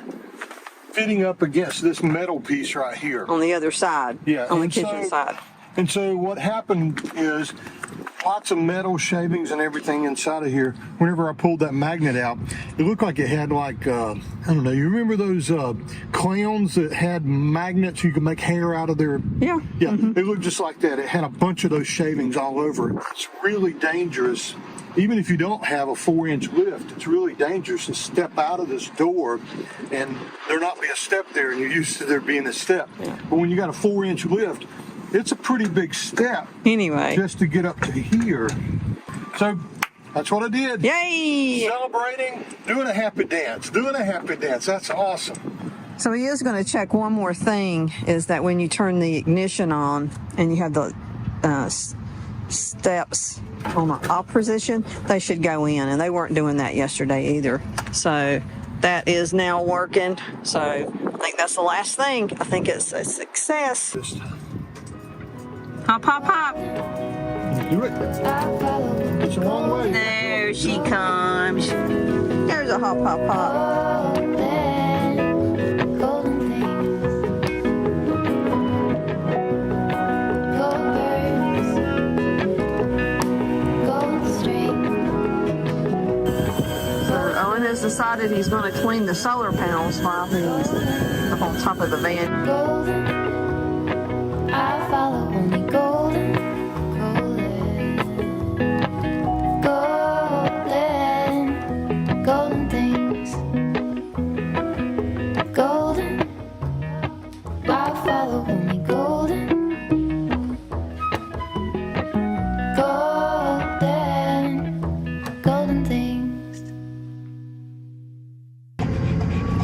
fitting up against this metal piece right here. On the other side. Yeah. On the kitchen side. And so what happened is lots of metal shavings and everything inside of here. Whenever I pulled that magnet out, it looked like it had like, I don't know, you remember those clowns that had magnets you could make hair out of their... Yeah. Yeah, It looked just like that. It had a bunch of those shavings all over it. It's really dangerous. Even if you don't have a 4-inch lift, it's really dangerous to step out of this door and there not be a step there and you're used to there being a step. Yeah. But when you got a 4-inch lift, it's a pretty big step. Anyway. Just to get up to here. So that's what I did. Yay! Celebrating, doing a happy dance. That's awesome. So he is going to check one more thing, is that when you turn the ignition on and you have the steps on the off position, they should go in, and they weren't doing that yesterday either. So that is now working. So I think that's the last thing. I think it's a success. Hop, hop, hop. Do it. It's a long way. There she comes. There's a hop, hop, hop. Owen has decided he's going to clean the solar panels while he's up on top of the van. Golden, I follow only golden, golden, golden, golden things. Golden, I follow only golden, golden, golden things.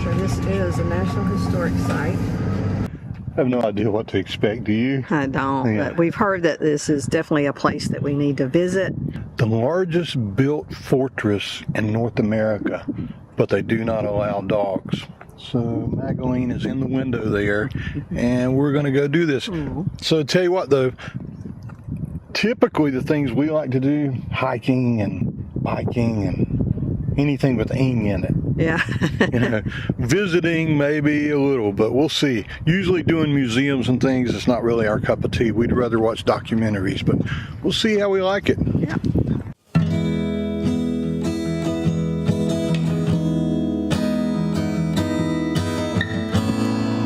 So this is a National Historic Site. I have no idea what to expect, do you? I don't, Yeah. but we've heard that this is definitely a place that we need to visit. The largest built fortress in North America, but they do not allow dogs. So Magdalene is in the window there, and we're going to go do this. So tell you what though, typically the things we like to do, hiking and biking and anything with ing in it. Yeah. Visiting maybe a little, but we'll see. Usually doing museums and things, it's not really our cup of tea. We'd rather watch documentaries, but we'll see how we like it. Yeah.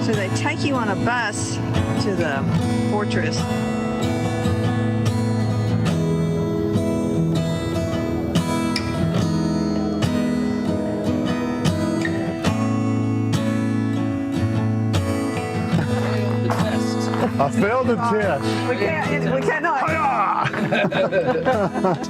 So they take you on a bus to the fortress. I failed the test. We cannot.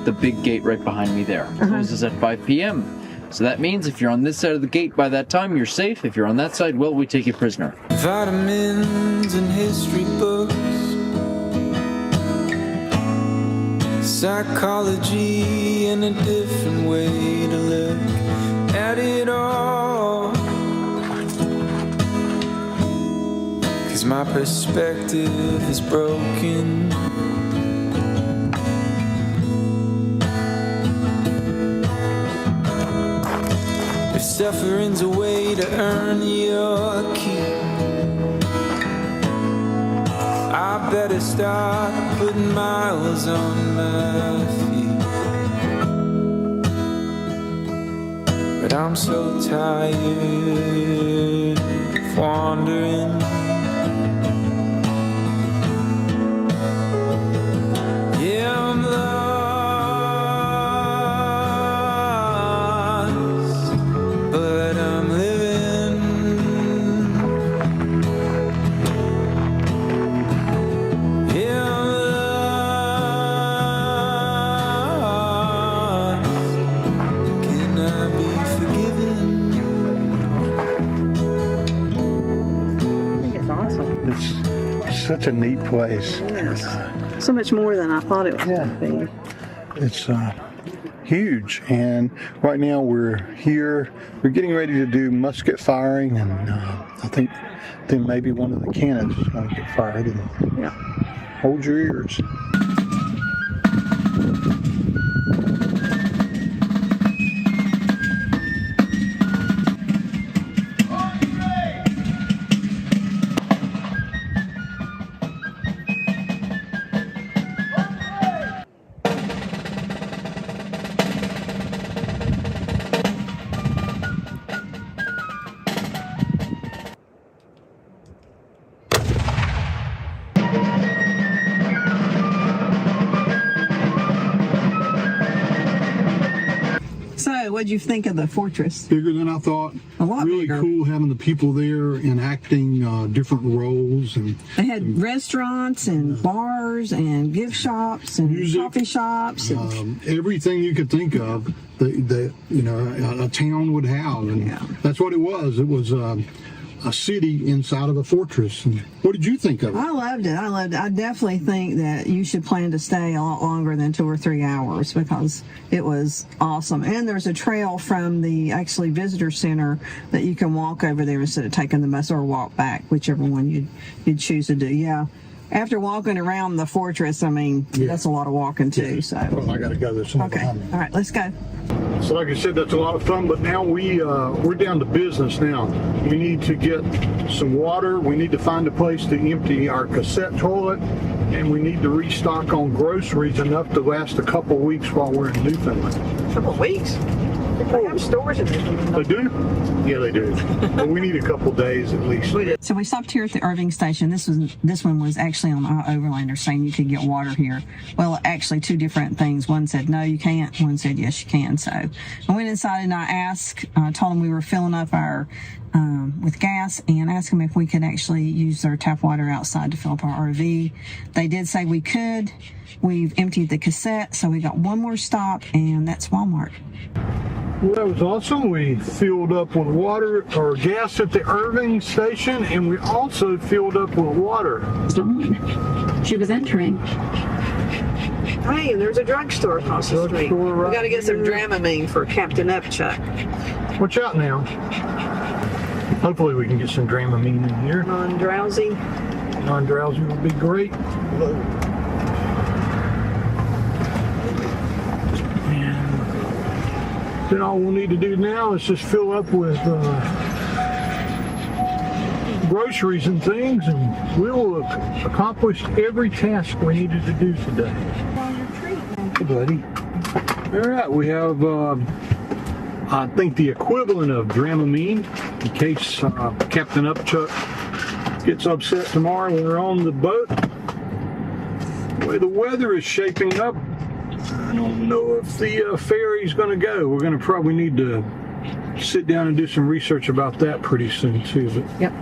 The big gate right behind me there closes at 5 p.m. So that means if you're on this side of the gate by that time, you're safe. If you're on that side, well, we take you prisoner. Vitamins and history books, psychology and a different way to look at it all. 'Cause my perspective is broken. Suffering's a way to earn your keep. I better start putting miles on my feet. But I'm so tired of wandering. Yeah, I'm lost, but I'm living. Yeah, I'm lost. Can I be forgiven? I think it's awesome. It's such a neat place. Yes. So much more than I thought it was going to be. It's huge, and right now we're here. We're getting ready to do musket firing, and I think then maybe one of the cannons is going to get fired. And Yeah. hold your ears. So, what'd you think of the Fortress? Bigger than I thought. A lot really bigger. cool having the people there enacting different roles and They had restaurants and bars and gift shops and Music. coffee shops. And, everything you could think of that a town would have, and Yeah. that's what it was. It was a city inside of a fortress. And what did you think of it? I loved it. I definitely think that you should plan to stay a lot longer than 2 or 3 hours because it was awesome. And there's a trail from the actually visitor center that you can walk over there instead of taking the bus or walk back, whichever one you'd choose to do. Yeah. After walking around the fortress, I mean, that's a lot of walking too. So. Well, I got to go. There's someone Okay. behind me. All right, let's go. So like I said, that's a lot of fun, but now we're down to business now. We need to get some water, we need to find a place to empty our cassette toilet, and we need to restock on groceries enough to last a couple weeks while we're in Newfoundland. A couple of weeks. They have stores in They do? Yeah, they do. But we need a couple days at least. So we stopped here at the Irving station. This one was actually on our Overlander saying you could get water here. Well, actually 2 different things. One said no, you can't. One said yes, you can. So I went inside and I told them we were filling up our with gas and asked them if we could actually use their tap water outside to fill up our RV. They did say we could. We've emptied the cassette, so we got one more stop, and that's Walmart. Well, that was awesome. We filled up with water or gas at the Irving station, and we also filled up with water. She was entering. Hey, and there's a drugstore across the street. Drugstore right We got to get some here. Dramamine for Captain Upchuck. Watch out now. Hopefully we can get some Dramamine in here. Non-drowsy. Non-drowsy would be great. And then all we'll need to do now is just fill up with groceries and things, and we will have accomplished every task we needed to do today. Hey, buddy. All right, we have, I think, the equivalent of Dramamine in case Captain Upchuck gets upset tomorrow when we're on the boat. The way the weather is shaping up, I don't know if the ferry's going to go. We're going to probably need to sit down and do some research about that pretty soon too. But Yep.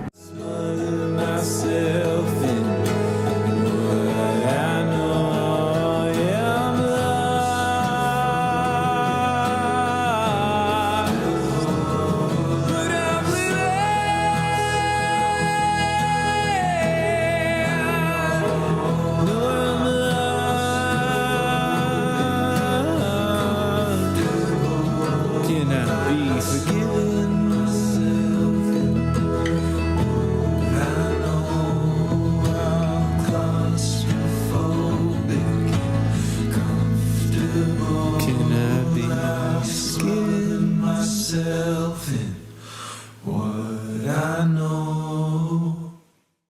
Can I be forgiven?